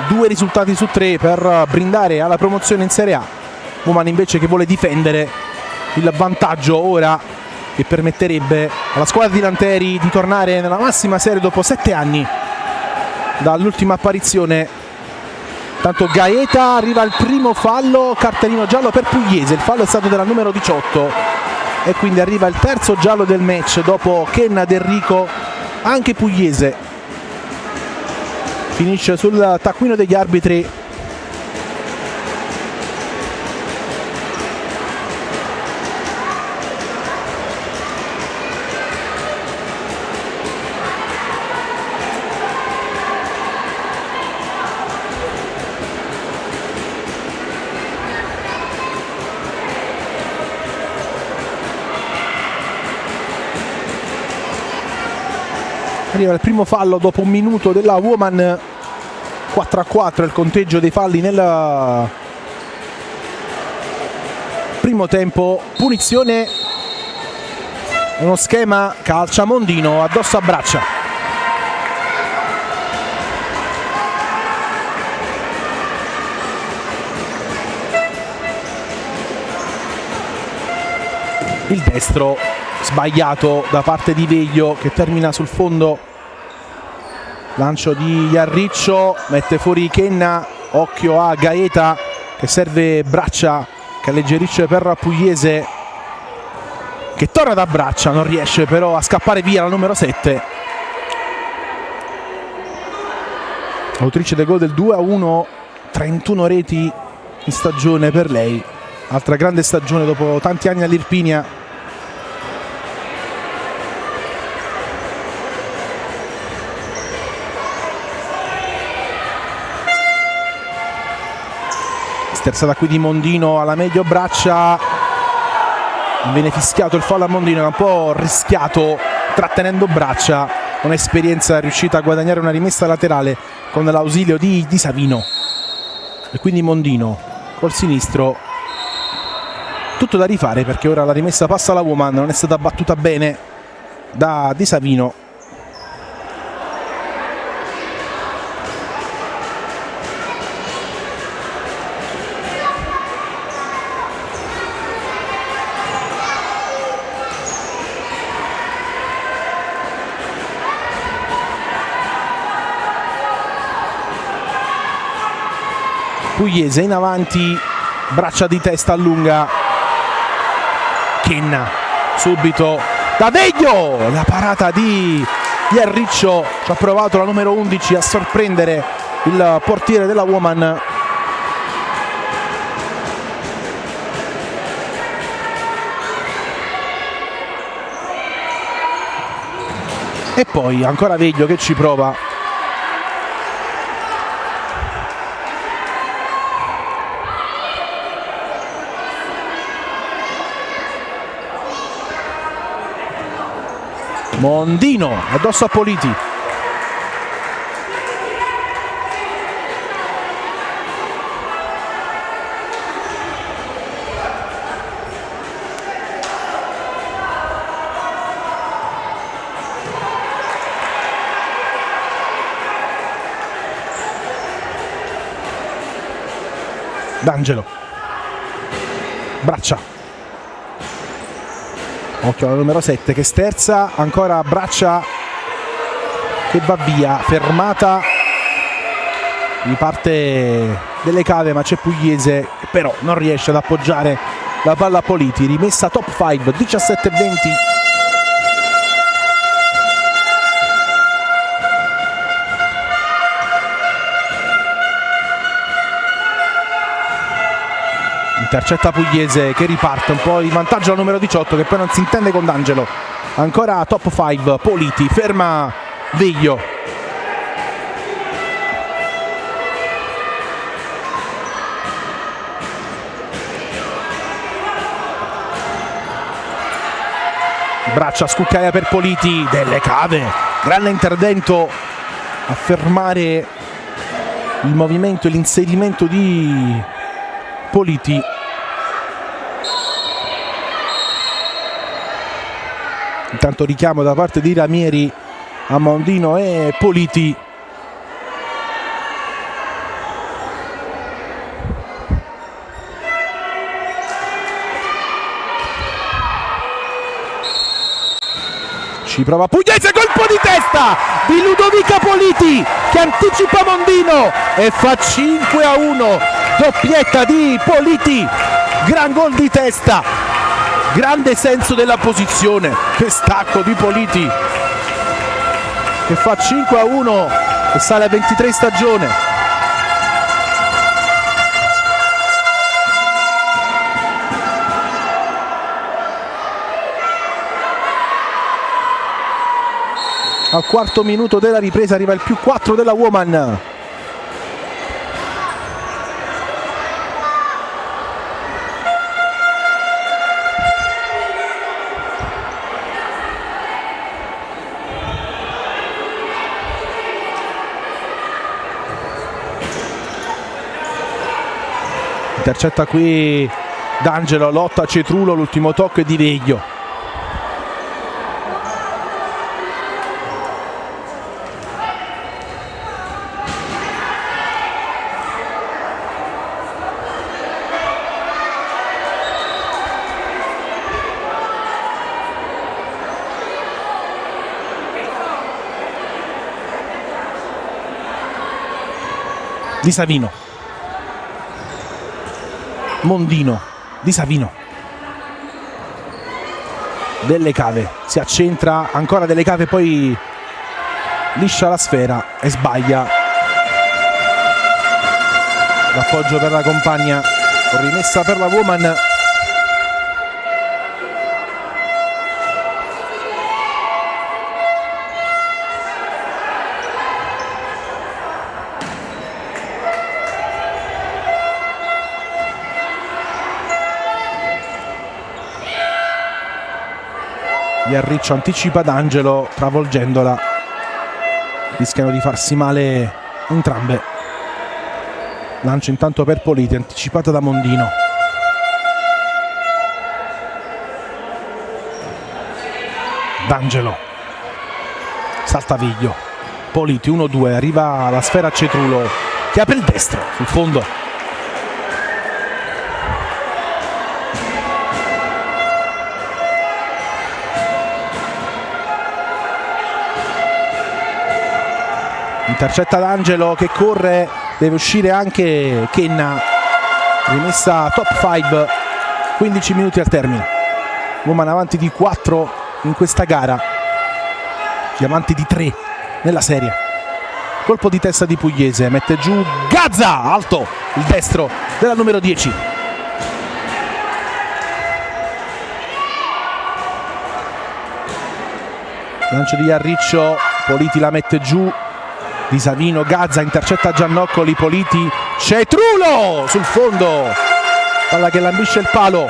2 risultati su 3 per brindare alla promozione in Serie A. Woman invece che vuole difendere il vantaggio ora, che permetterebbe alla squadra di Lanteri di tornare nella massima serie dopo 7 anni dall'ultima apparizione. Tanto Gaeta, arriva il primo fallo, cartellino giallo per Pugliese, il fallo è stato della numero 18 e quindi arriva il terzo giallo del match dopo Kenna, Del Rico, anche Pugliese finisce sul taccuino degli arbitri. Arriva il primo fallo dopo un minuto della Woman. 4-4 il conteggio dei falli nel primo tempo. Punizione, uno schema calcia Mondino addosso a Braccia. Il destro sbagliato da parte di Veglio, che termina sul fondo. Lancio di Iarriccio, mette fuori Kenna, occhio a Gaeta che serve Braccia, che alleggerisce per Pugliese, che torna da Braccia, non riesce però a scappare via la numero 7. Autrice del gol del 2-1, 31 reti in stagione per lei, altra grande stagione dopo tanti anni all'Irpinia. Sterzata qui di Mondino alla meglio Braccia, viene fischiato il fallo a Mondino, è un po' rischiato trattenendo Braccia. Un'esperienza riuscita a guadagnare una rimessa laterale con l'ausilio di Savino, e quindi Mondino col sinistro, tutto da rifare perché ora la rimessa passa alla Woman, non è stata battuta bene da Di Savino. Pugliese in avanti, Braccia di testa allunga, Kenna subito da Veglio, la parata di Iarriccio, ci ha provato la numero 11 a sorprendere il portiere della Woman. E poi ancora Veglio che ci prova. Mondino addosso a Politi. D'Angelo, Braccia, occhio alla numero 7 che sterza, ancora Braccia che va via, fermata, riparte Delle Cave ma c'è Pugliese che però non riesce ad appoggiare la palla a Politi, rimessa top 5, 17-20. Intercetta Pugliese che riparte un po' in vantaggio al numero 18 che poi non si intende con D'Angelo. Ancora top 5, Politi, ferma Veglio. Braccia, Scuccaia per Politi, Delle Cave, grande intervento a fermare il movimento e l'inserimento di Politi. Intanto richiamo da parte di Ramieri a Mondino e Politi. Ci prova Pugliese, colpo di testa di Ludovica Politi che anticipa Mondino e fa 5-1, doppietta di Politi, gran gol di testa, grande senso della posizione, che stacco di Politi che fa 5-1 e sale a 23 stagione. Al quarto minuto della ripresa arriva il più 4 della Woman. Intercetta qui D'Angelo, lotta a Cetrulo, l'ultimo tocco è di Veglio. Di Savino, Mondino, Di Savino, Delle Cave, si accentra, ancora Delle Cave, poi liscia la sfera e sbaglia. L'appoggio per la compagna, rimessa per la Woman. Iarriccio anticipa D'Angelo travolgendola, rischiano di farsi male entrambe. Lancio intanto per Politi, anticipata da Mondino. D'Angelo, salta Viglio, Politi 1-2, arriva la sfera a Cetrulo che apre il destro sul fondo. Intercetta D'Angelo che corre, deve uscire anche Kenna, rimessa top 5, 15 minuti al termine. Woman avanti di 4 in questa gara, avanti di 3 nella serie. Colpo di testa di Pugliese, mette giù Gazza, alto il destro della numero 10. Lancio di Iarriccio, Politi la mette giù. Di Savino, Gazza, intercetta Giannoccoli, Politi, Cetrulo sul fondo, palla che lambisce il palo.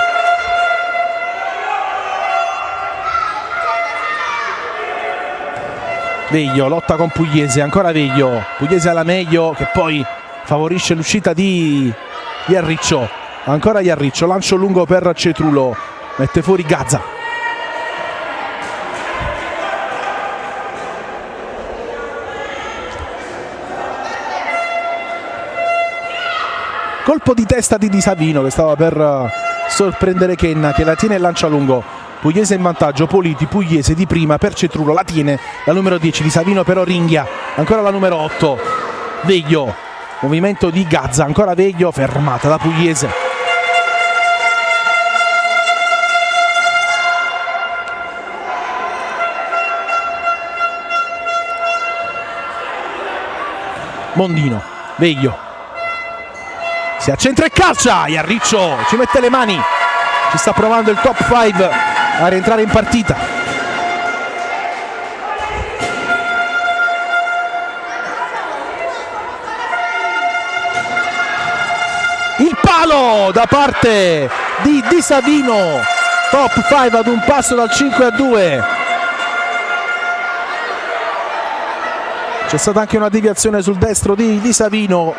Veglio lotta con Pugliese, ancora Veglio, Pugliese alla meglio che poi favorisce l'uscita di Iarriccio, ancora Iarriccio, lancio lungo per Cetrulo, mette fuori Gazza. colpo di testa di Savino che stava per sorprendere Kenna, che la tiene e lancia lungo. Pugliese in vantaggio, Politi, Pugliese di prima per Cetrulo, la tiene la numero 10 di Savino, però ringhia ancora la numero 8 Veglio, movimento di Gazza, ancora Veglio, fermata da Pugliese. Mondino, Veglio, si accentra e calcia, Iarriccio ci mette le mani, ci sta provando il top 5 a rientrare in partita. Il palo da parte di Savino, top 5 ad un passo dal 5-2. C'è stata anche una deviazione sul destro di Savino,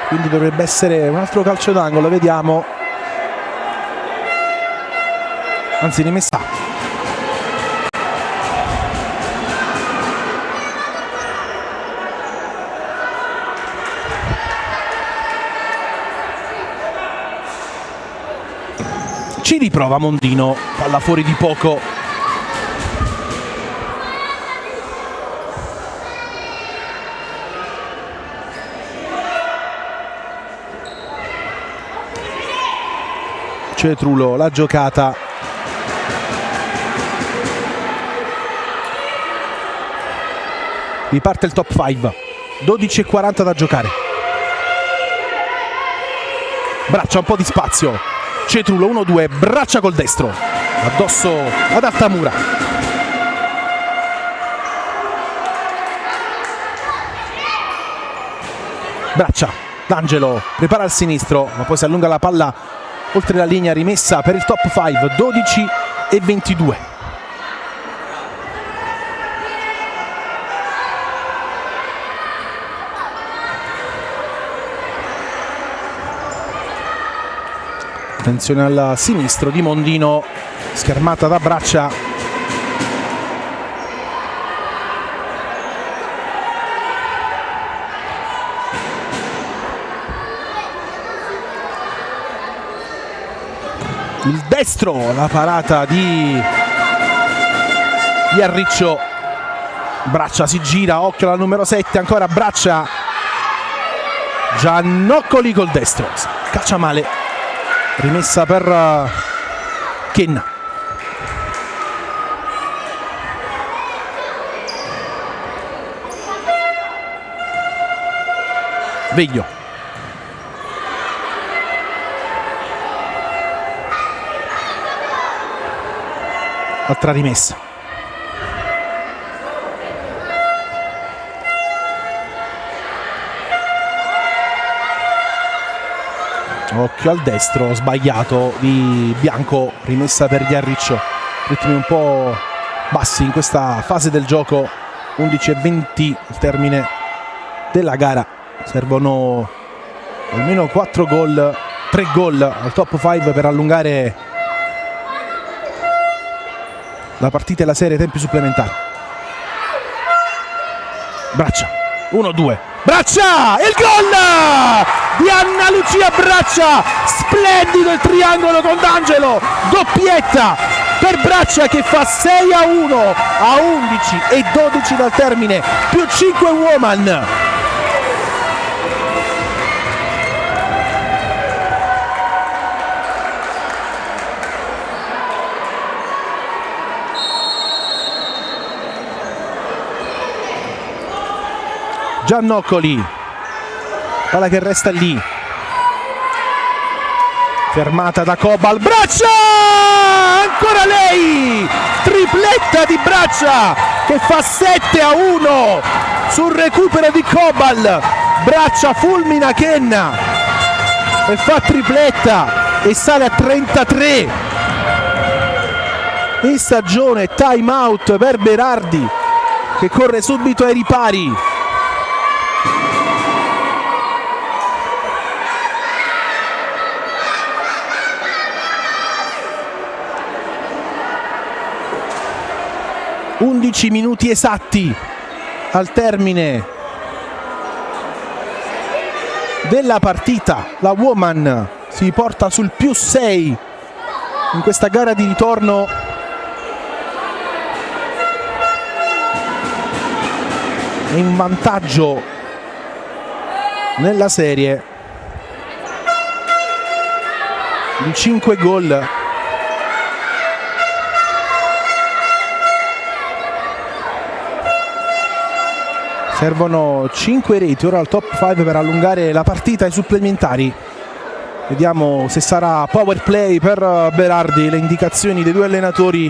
quindi dovrebbe essere un altro calcio d'angolo, vediamo. Anzi, rimessa. Ci riprova Mondino, palla fuori di poco. Cetrulo, la giocata. Riparte il top 5. 12:40 da giocare. Braccia, un po' di spazio. Cetrulo 1-2, braccia col destro. Addosso ad Altamura. Braccia, D'Angelo prepara al sinistro, ma poi si allunga la palla oltre la linea, rimessa per il top 5, 12:22. Attenzione al sinistro di Mondino, schermata da Braccia. Il destro, la parata di Iarriccio. Braccia si gira, occhio alla numero 7, ancora Braccia. Giannoccoli col destro, calcia male. Rimessa per Kenna. Veglio. Altra rimessa. Occhio al destro, sbagliato di Bianco, rimessa per Iarriccio. Ritmi un po' bassi in questa fase del gioco. 11:20 al termine della gara. Servono almeno 4 gol, 3 gol al top 5 per allungare la partita e la serie ai tempi supplementari. Braccia, 1-2, Braccia e il gol di Anna Lucia Braccia. Splendido il triangolo con D'Angelo, doppietta per Braccia che fa 6-1 a 11:12 dal termine, più 5 Woman. Giannoccoli, palla che resta lì, fermata da Cobal. Braccia, ancora lei, tripletta di Braccia che fa 7-1 sul recupero di Cobal. Braccia fulmina Kenna e fa tripletta e sale a 33. In stagione, time out per Berardi che corre subito ai ripari. (11 minuti esatti al termine della partita. La Woman si porta sul +6 in questa gara di ritorno. È in vantaggio nella serie di 5 gol. Servono 5 reti ora al top 5 per allungare la partita ai supplementari. Vediamo se sarà power play per Berardi, le indicazioni dei due allenatori.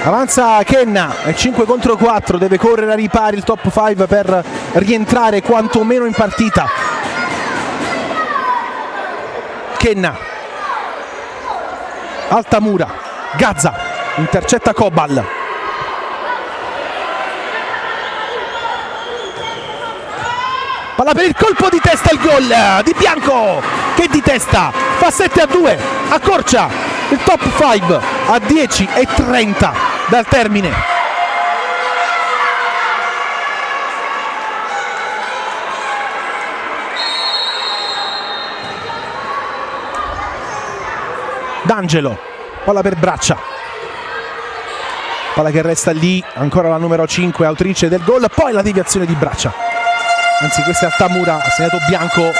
Avanza Kenna, è 5 contro 4, deve correre a ripari il top 5 per rientrare quantomeno in partita. Kenna, Altamura, Gazza, intercetta Cobal. Palla per il colpo di testa, il gol di Bianco che di testa fa 7-2, accorcia il top 5 a 10:30 dal termine. D'Angelo, palla per Braccia, palla che resta lì, ancora la numero 5 autrice del gol, poi la deviazione di Braccia, anzi questa è Altamura, ha segnato Bianco.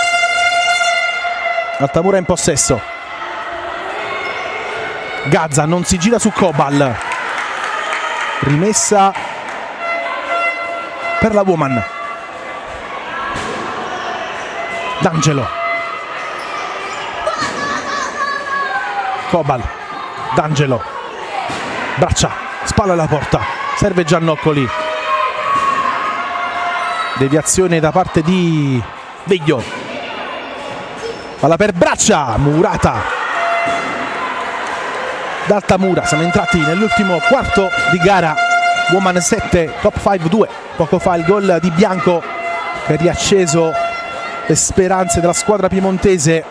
Altamura in possesso, Gazza non si gira su Cobal, rimessa per la Woman. D'Angelo, Cobal, D'Angelo, Braccia, spalla alla porta, serve Giannoccoli, deviazione da parte di Veglio, palla per Braccia, murata d'Altamura. Siamo entrati nell'ultimo quarto di gara. Woman 7, top 5 2. Poco fa il gol di Bianco che ha riacceso le speranze della squadra piemontese.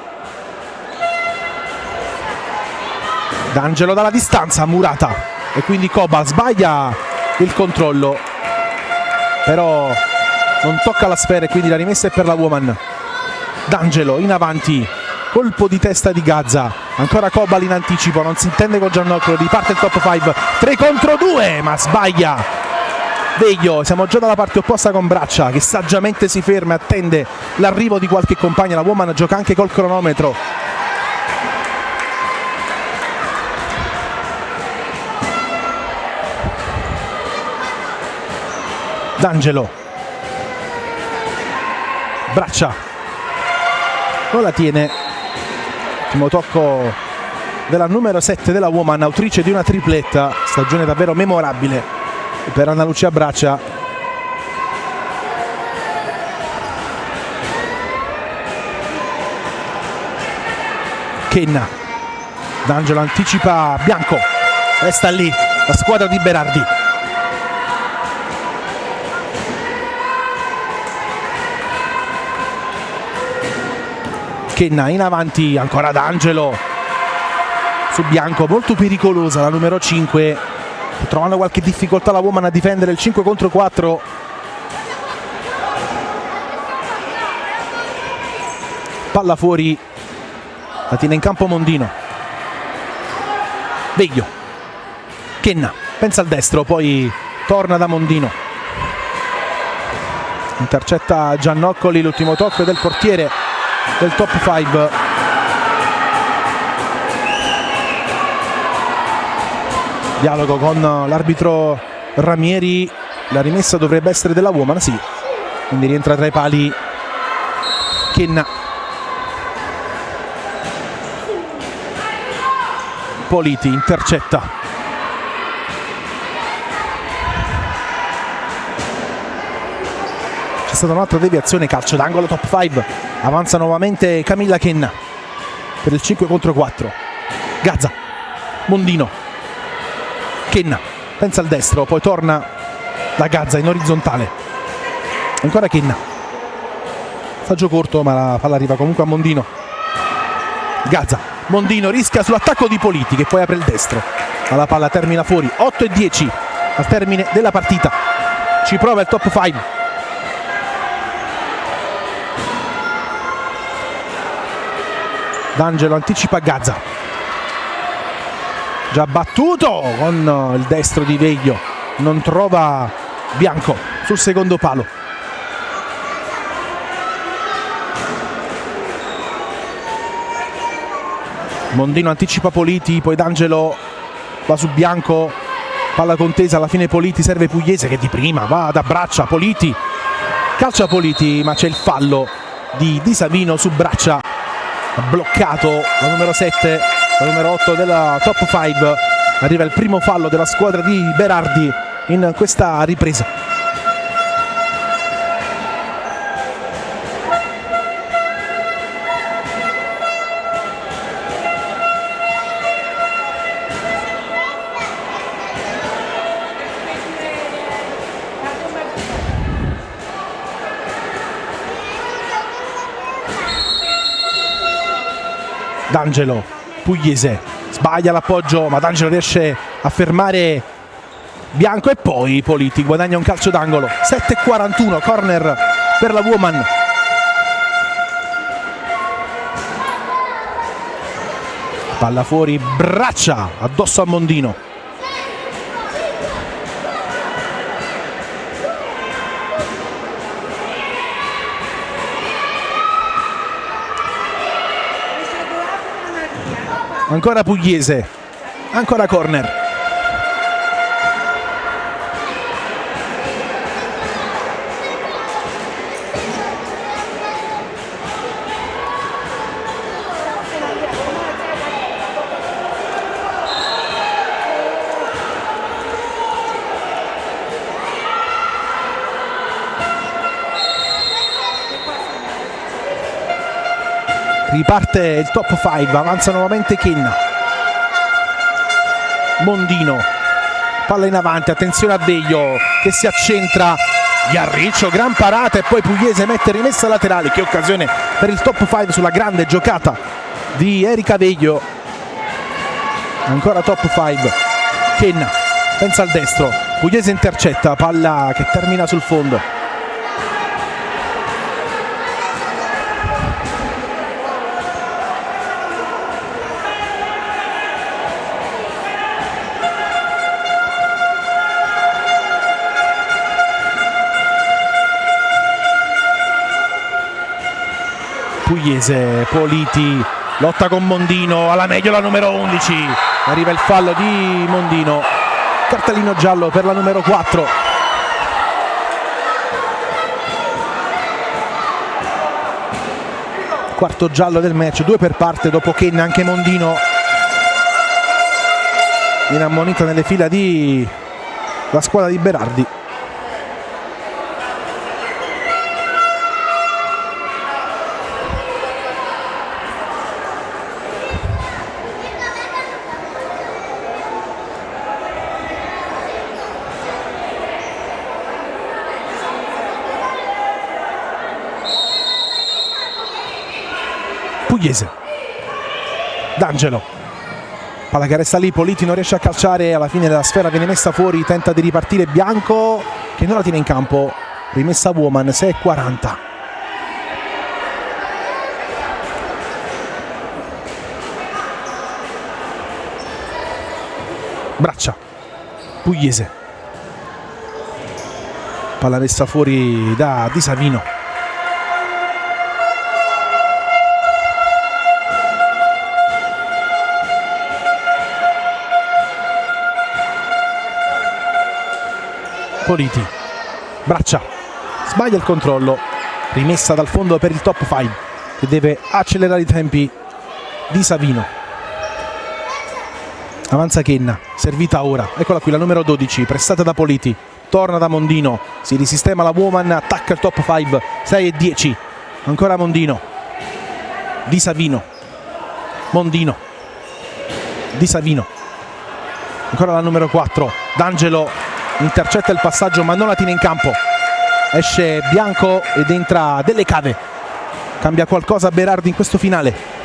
D'Angelo dalla distanza, murata, e quindi Cobal sbaglia il controllo, però non tocca la sfera e quindi la rimessa è per la Woman. D'Angelo in avanti, colpo di testa di Gazza, ancora Cobal in anticipo, non si intende con Giannoccolo, riparte il top 5, 3 contro 2, ma sbaglia Veglio. Siamo già dalla parte opposta con Braccia che saggiamente si ferma e attende l'arrivo di qualche compagna. La Woman gioca anche col cronometro. D'Angelo, Braccia, non la tiene. Ultimo tocco della numero 7 della Woman, autrice di una tripletta, stagione davvero memorabile per Anna Lucia Braccia. Kenna, D'Angelo anticipa Bianco, resta lì la squadra di Berardi. Kenna in avanti, ancora D'Angelo su Bianco, molto pericolosa la numero 5, trovando qualche difficoltà la Woman a difendere il 5 contro 4. Palla fuori, la tiene in campo Mondino. Veglio, Kenna pensa al destro, poi torna da Mondino, intercetta Giannoccoli, l'ultimo tocco del portiere del top 5. Dialogo con l'arbitro Ramieri, la rimessa dovrebbe essere della Woman, sì, quindi rientra tra i pali Kenna. Politi intercetta. C'è stata un'altra deviazione, calcio d'angolo, top 5. Avanza nuovamente Camilla Kenna per il 5 contro 4. Gazza, Mondino, Kenna pensa al destro, poi torna da Gazza in orizzontale. Ancora Kenna, passaggio corto ma la palla arriva comunque a Mondino. Gazza, Mondino rischia sull'attacco di Politi che poi apre il destro, ma la palla termina fuori. 8-10 al termine della partita. Ci prova il top 5. D'Angelo anticipa Gazza, già battuto con il destro di Veglio, non trova Bianco sul secondo palo. Mondino anticipa Politi, poi D'Angelo va su Bianco, palla contesa, alla fine Politi serve Pugliese che di prima va ad abbraccia Politi, calcia Politi ma c'è il fallo di Savino su Braccia, bloccato la numero 7, la numero 8 della top 5. Arriva il primo fallo della squadra di Berardi in questa ripresa. D'Angelo, Pugliese sbaglia l'appoggio ma D'Angelo riesce a fermare Bianco e poi Politi guadagna un calcio d'angolo. 7-41, corner per la Woman. Palla fuori, Braccia addosso a Mondino. Ancora Pugliese, ancora corner. Riparte il top 5, avanza nuovamente Kenna. Mondino, palla in avanti, attenzione a Veglio che si accentra, Iarriccio, gran parata e poi Pugliese mette rimessa laterale. Che occasione per il top 5 sulla grande giocata di Erika Veglio. Ancora top 5, Kenna pensa al destro, Pugliese intercetta, palla che termina sul fondo. Pugliese, Politi, lotta con Mondino, alla meglio la numero 11, arriva il fallo di Mondino, cartellino giallo per la numero 4. Quarto giallo del match, 2 per parte, dopo Kenna anche Mondino viene ammonita nelle fila di la squadra di Berardi. Pugliese, D'Angelo, palla che resta lì, Politi non riesce a calciare, alla fine la sfera viene messa fuori, tenta di ripartire Bianco che non la tiene in campo, rimessa Woman. 6-40. Braccia, Pugliese, palla messa fuori da Di Savino. Politi, Braccia, sbaglia il controllo, rimessa dal fondo per il top 5 che deve accelerare i tempi di Savino. Avanza Kenna, servita ora, eccola qui la numero 12, prestata da Politi, torna da Mondino, si risistema la Woman, attacca il top 5, 6 e 10, ancora Mondino, Di Savino, Mondino, Di Savino, ancora la numero 4, D'Angelo intercetta il passaggio ma non la tiene in campo, esce Bianco ed entra Delle Cave, cambia qualcosa Berardi in questo finale.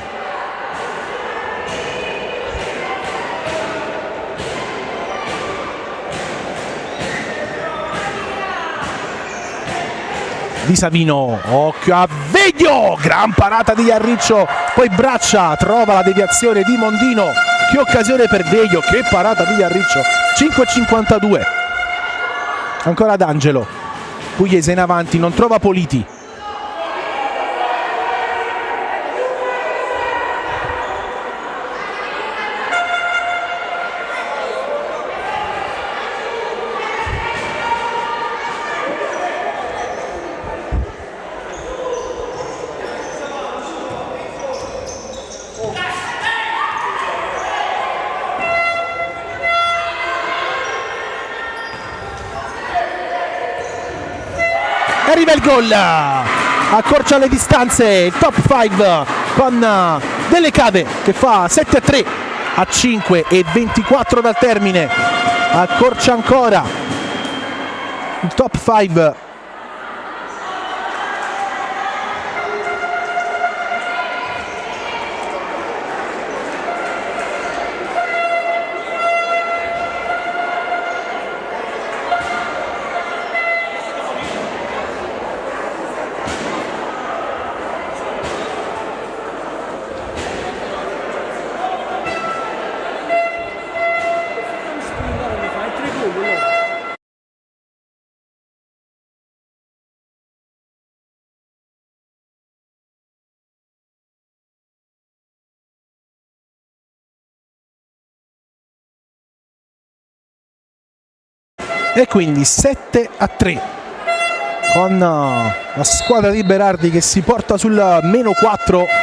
Di Savino, occhio a Veglio, gran parata di Iarriccio, poi Braccia trova la deviazione di Mondino, che occasione per Veglio, che parata di Iarriccio, 5,52, ancora D'Angelo, Pugliese in avanti, non trova Politi, arriva il gol, accorcia le distanze, il top 5 con Delle Cave che fa 7-3 a 5 e 24 dal termine, accorcia ancora il top 5. E quindi 7-3 con la squadra di Berardi che si porta sul -4.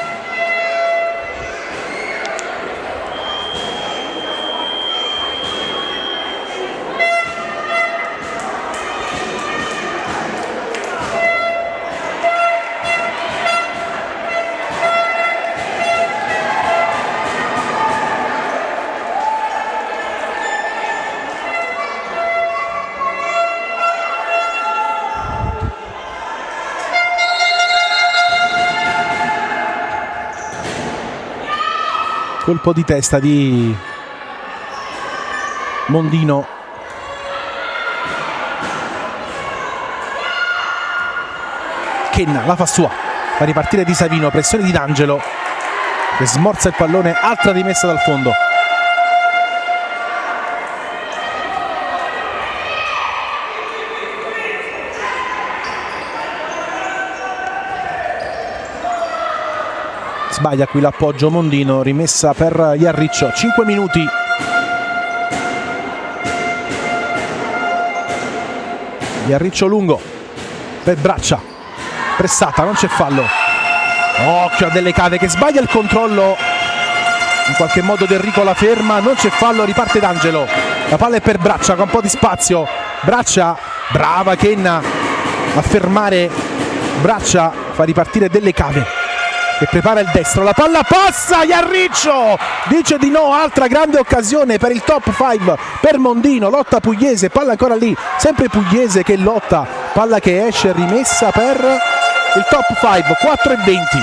Colpo di testa di Mondino. Kenna la fa sua, fa ripartire Di Savino, pressione di D'Angelo che smorza il pallone, altra rimessa dal fondo. Sbaglia qui l'appoggio Mondino, rimessa per Iarriccio, 5 minuti. Iarriccio lungo per Braccia, pressata, non c'è fallo. Occhio a Delle Cave che sbaglia il controllo, in qualche modo Del Rico la ferma, non c'è fallo, riparte D'Angelo. La palla è per Braccia con un po' di spazio. Braccia, brava Kenna a fermare Braccia, fa ripartire Delle Cave che prepara il destro, la palla passa, Iarriccio dice di no, altra grande occasione per il top 5 per Mondino, lotta Pugliese, palla ancora lì, sempre Pugliese che lotta, palla che esce, rimessa per il top 5, 4-20,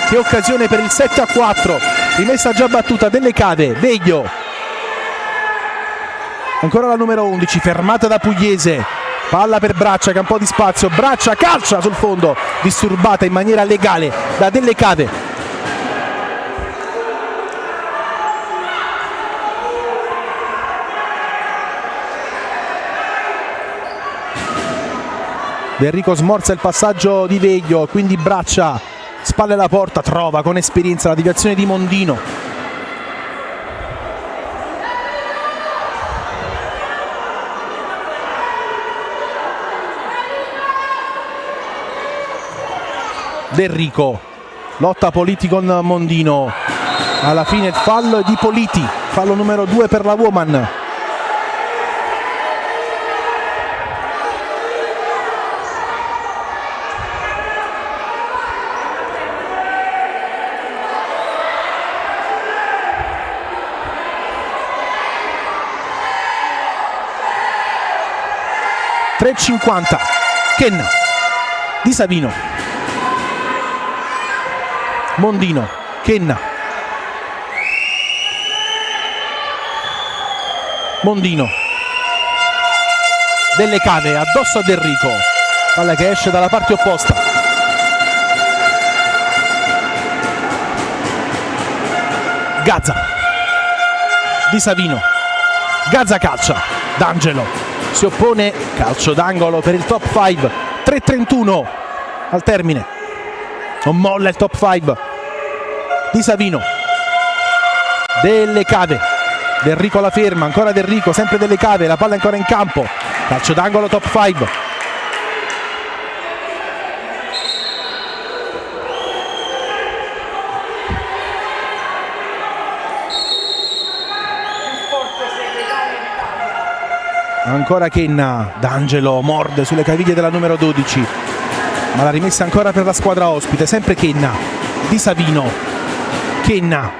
che occasione per il 7-4, rimessa già battuta Delle Cave, Veglio, ancora la numero 11, fermata da Pugliese. Palla per Braccia che ha un po' di spazio, Braccia calcia sul fondo, disturbata in maniera legale da Delle Cave. Del Rico smorza il passaggio di Veglio, quindi Braccia, spalle alla porta, trova con esperienza la deviazione di Mondino. Del Rico, lotta Politi con Mondino, Alla fine il fallo è di Politi, fallo numero 2 per la Woman. .50 Kenna, Di Savino, Mondino, Kenna, Mondino, Delle Cave addosso a Del Rico, palla che esce dalla parte opposta. Gazza, Di Savino, Gazza calcia, D'Angelo si oppone, calcio d'angolo per il top 5. 3:31 al termine, non molla il top 5. Di Savino, Delle Cave, Del Rico la ferma, ancora Del Rico, sempre Delle Cave, la palla ancora in campo, calcio d'angolo top 5. Ancora Kenna, D'Angelo morde sulle caviglie della numero 12, ma la rimessa ancora per la squadra ospite, sempre Kenna, Di Savino, Kenna,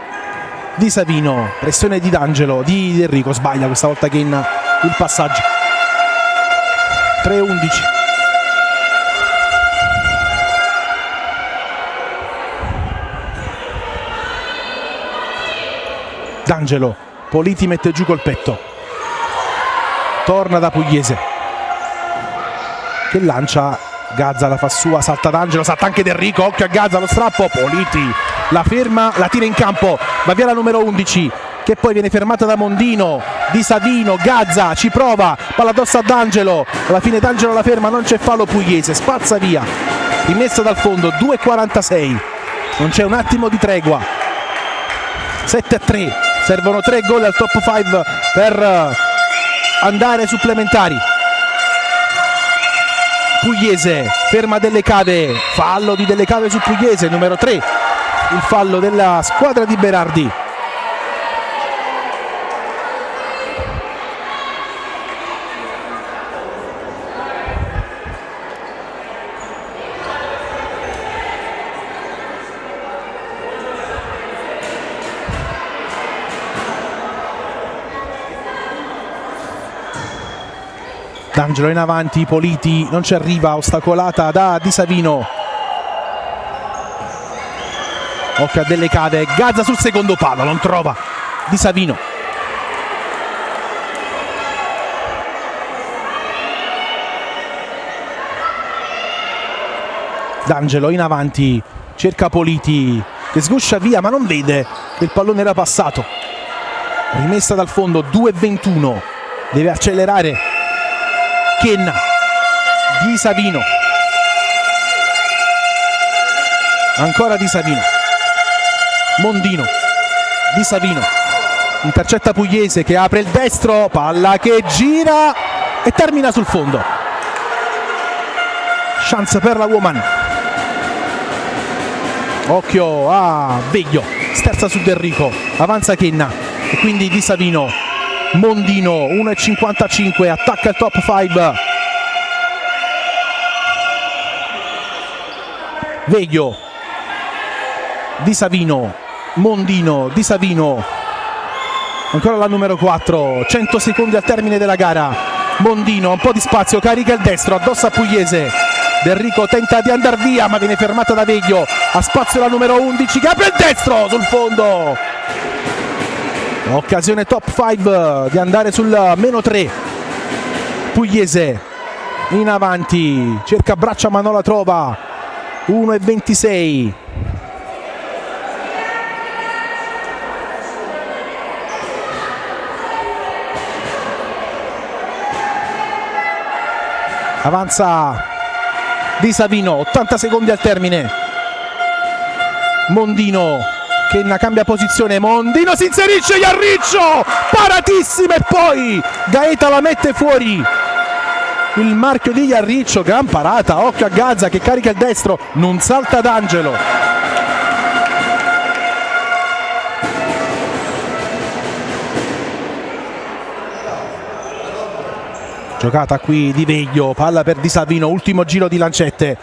Di Savino, pressione di D'Angelo, di Del Rico, sbaglia questa volta Kenna il passaggio. 3:11. D'Angelo, Politi mette giù col petto. Torna da Pugliese che lancia, Gazza la fa sua, salta D'Angelo, salta anche Del Rico, occhio a Gazza, lo strappo, Politi la ferma, la tira in campo, va via la numero 11 che poi viene fermata da Mondino. Di Savino, Gazza ci prova, palla addosso a D'Angelo, alla fine D'Angelo la ferma, non c'è fallo, Pugliese spazza via, rimessa dal fondo. 2:46, non c'è un attimo di tregua. 7-3, servono 3 gol al top 5 per andare ai supplementari. Pugliese ferma Delle Cave, fallo di Delle Cave su Pugliese, numero 3, il fallo della squadra di Berardi. D'Angelo in avanti, Politi non ci arriva, ostacolata da Di Savino. Occhio a Delle Cave, Gazza sul secondo palo, non trova Di Savino. D'Angelo in avanti, cerca Politi che sguscia via ma non vede che il pallone era passato. Rimessa dal fondo, 2:21, deve accelerare Kenna, Di Savino, ancora Di Savino, Mondino, Di Savino, intercetta Pugliese che apre il destro, palla che gira e termina sul fondo. Chance per la Woman. Occhio a Veglio, sterza su Del Rico, avanza Kenna e quindi Di Savino. Mondino, 1:55, attacca il top 5. Veglio, Di Savino, Mondino, Di Savino, ancora la numero 4, 100 secondi al termine della gara. Mondino, un po' di spazio, carica il destro, addosso a Pugliese. Del Rico tenta di andare via ma viene fermata da Veglio, ha spazio la numero 11 che apre il destro sul fondo. Occasione top 5 di andare sul -3. Pugliese in avanti, cerca braccia ma non la trova. 1:26. Avanza Di Savino, 80 secondi al termine. Mondino che cambia posizione, Mondino si inserisce, Iarriccio paratissima e poi Gaeta la mette fuori. Il marchio di Iarriccio, gran parata, occhio a Gazza che carica il destro, non salta D'Angelo. Giocata qui di Veglio, palla per Di Salvino, ultimo giro di lancette.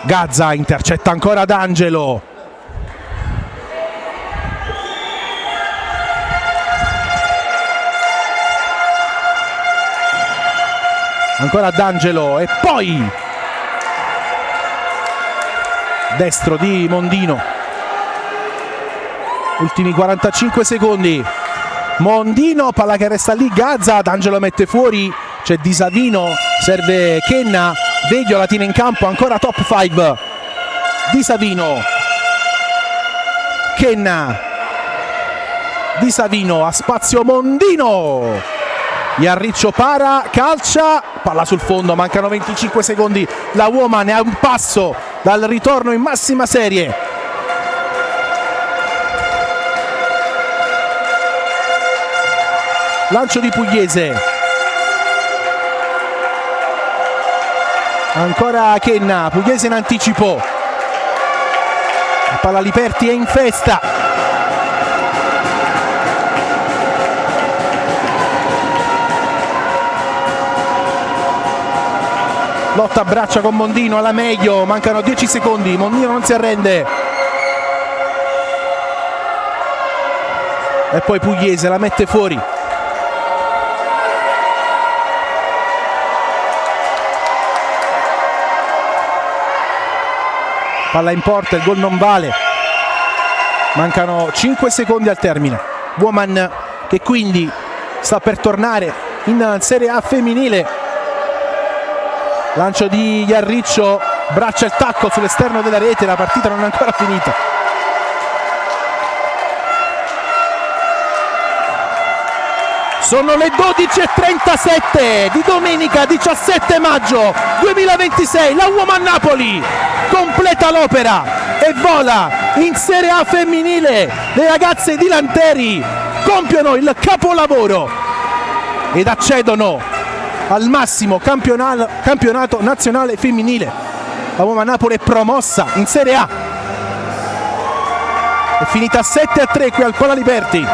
Gazza intercetta ancora D'Angelo. Ancora D'Angelo e poi destro di Mondino. Ultimi 45 secondi. Mondino, palla che resta lì, Gazza, D'Angelo mette fuori, c'è Di Savino, serve Kenna, Veglio la tiene in campo, ancora top 5. Di Savino, Kenna, Di Savino, a spazio Mondino, Iarriccio para, calcia, palla sul fondo, mancano 25 secondi, la Woman è a un passo dal ritorno in massima serie. Lancio di Pugliese, ancora Kenna, Pugliese in anticipo, la palla Liperti è in festa, lotta a braccia con Mondino alla meglio, mancano 10 secondi, Mondino non si arrende e poi Pugliese la mette fuori. Palla in porta, il gol non vale, mancano 5 secondi al termine. Woman che quindi sta per tornare in Serie A femminile. Lancio di Iarriccio, braccia il tacco sull'esterno della rete, la partita non è ancora finita. Sono le 12:37 di domenica 17 maggio 2026, la Woman Napoli completa l'opera e vola in Serie A femminile. Le ragazze di Lanteri compiono il capolavoro ed accedono al massimo campionato nazionale femminile. La Woman Napoli è promossa in Serie A, è finita 7-3 qui al Pala Liperti.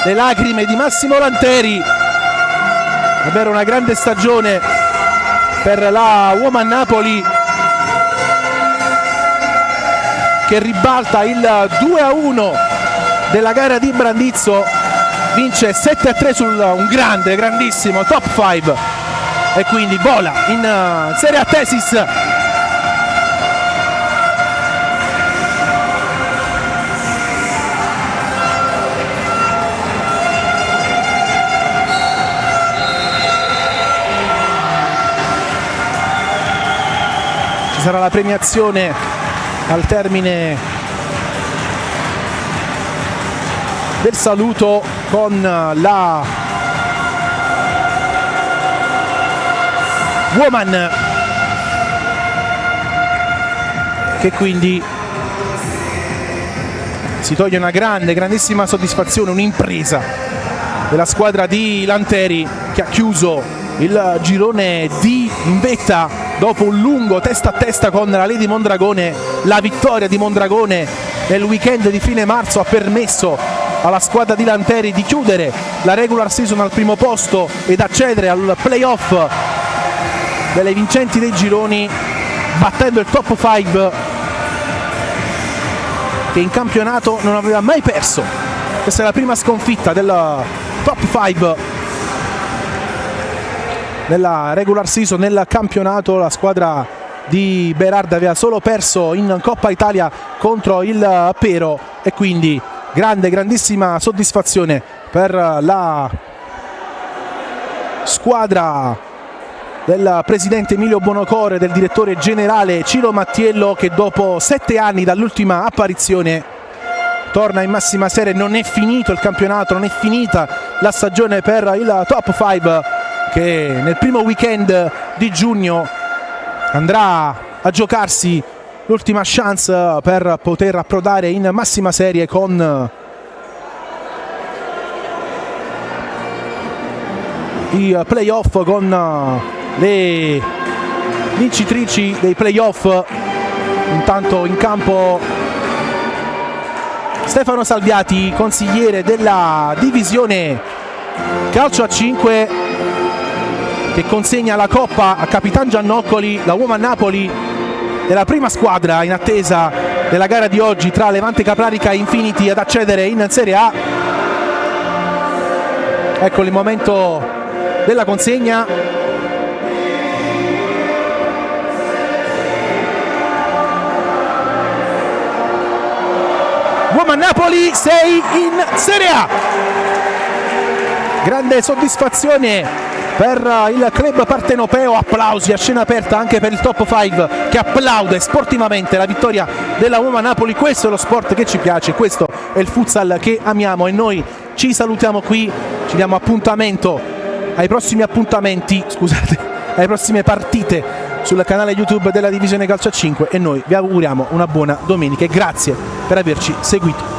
Le lacrime di Massimo Lanteri, davvero una grande stagione per la Woman Napoli che ribalta il 2-1 della gara di Brandizzo, vince 7-3 su un grandissimo top 5 e quindi vola in Serie A Tesis. Ci sarà la premiazione al termine del saluto con la Woman che quindi si toglie una grandissima soddisfazione, un'impresa della squadra di Lanteri che ha chiuso il girone D in vetta dopo un lungo testa a testa con la Lady Mondragone. La vittoria di Mondragone nel weekend di fine marzo ha permesso alla squadra di Lanteri di chiudere la regular season al primo posto ed accedere al playoff delle vincenti dei gironi, battendo il top 5 che in campionato non aveva mai perso. Questa è la prima sconfitta del top 5 nella regular season. Nel campionato la squadra di Berardi aveva solo perso in Coppa Italia contro il Pero e quindi grandissima soddisfazione per la squadra del presidente Emilio Buonocore e del direttore generale Ciro Mattiello, che dopo 7 anni dall'ultima apparizione torna in massima serie. Non è finito il campionato, non è finita la stagione per il top 5 che nel primo weekend di giugno andrà a giocarsi l'ultima chance per poter approdare in massima serie con i playoff, con le vincitrici dei playoff. Intanto in campo Stefano Salviati, consigliere della divisione calcio a 5, che consegna la coppa a Capitan Giannoccoli. La Woman Napoli è la prima squadra in attesa della gara di oggi tra Levante Caprarica e Infinity ad accedere in Serie A. Ecco il momento della consegna. Woman Napoli, sei in Serie A. Grande soddisfazione per il club partenopeo, applausi a scena aperta anche per il top 5 che applaude sportivamente la vittoria della Woman Napoli. Questo è lo sport che ci piace, questo è il futsal che amiamo e noi ci salutiamo qui, ci diamo appuntamento ai prossimi appuntamenti, scusate, alle prossime partite sul canale YouTube della divisione calcio a 5 e noi vi auguriamo una buona domenica e grazie per averci seguito.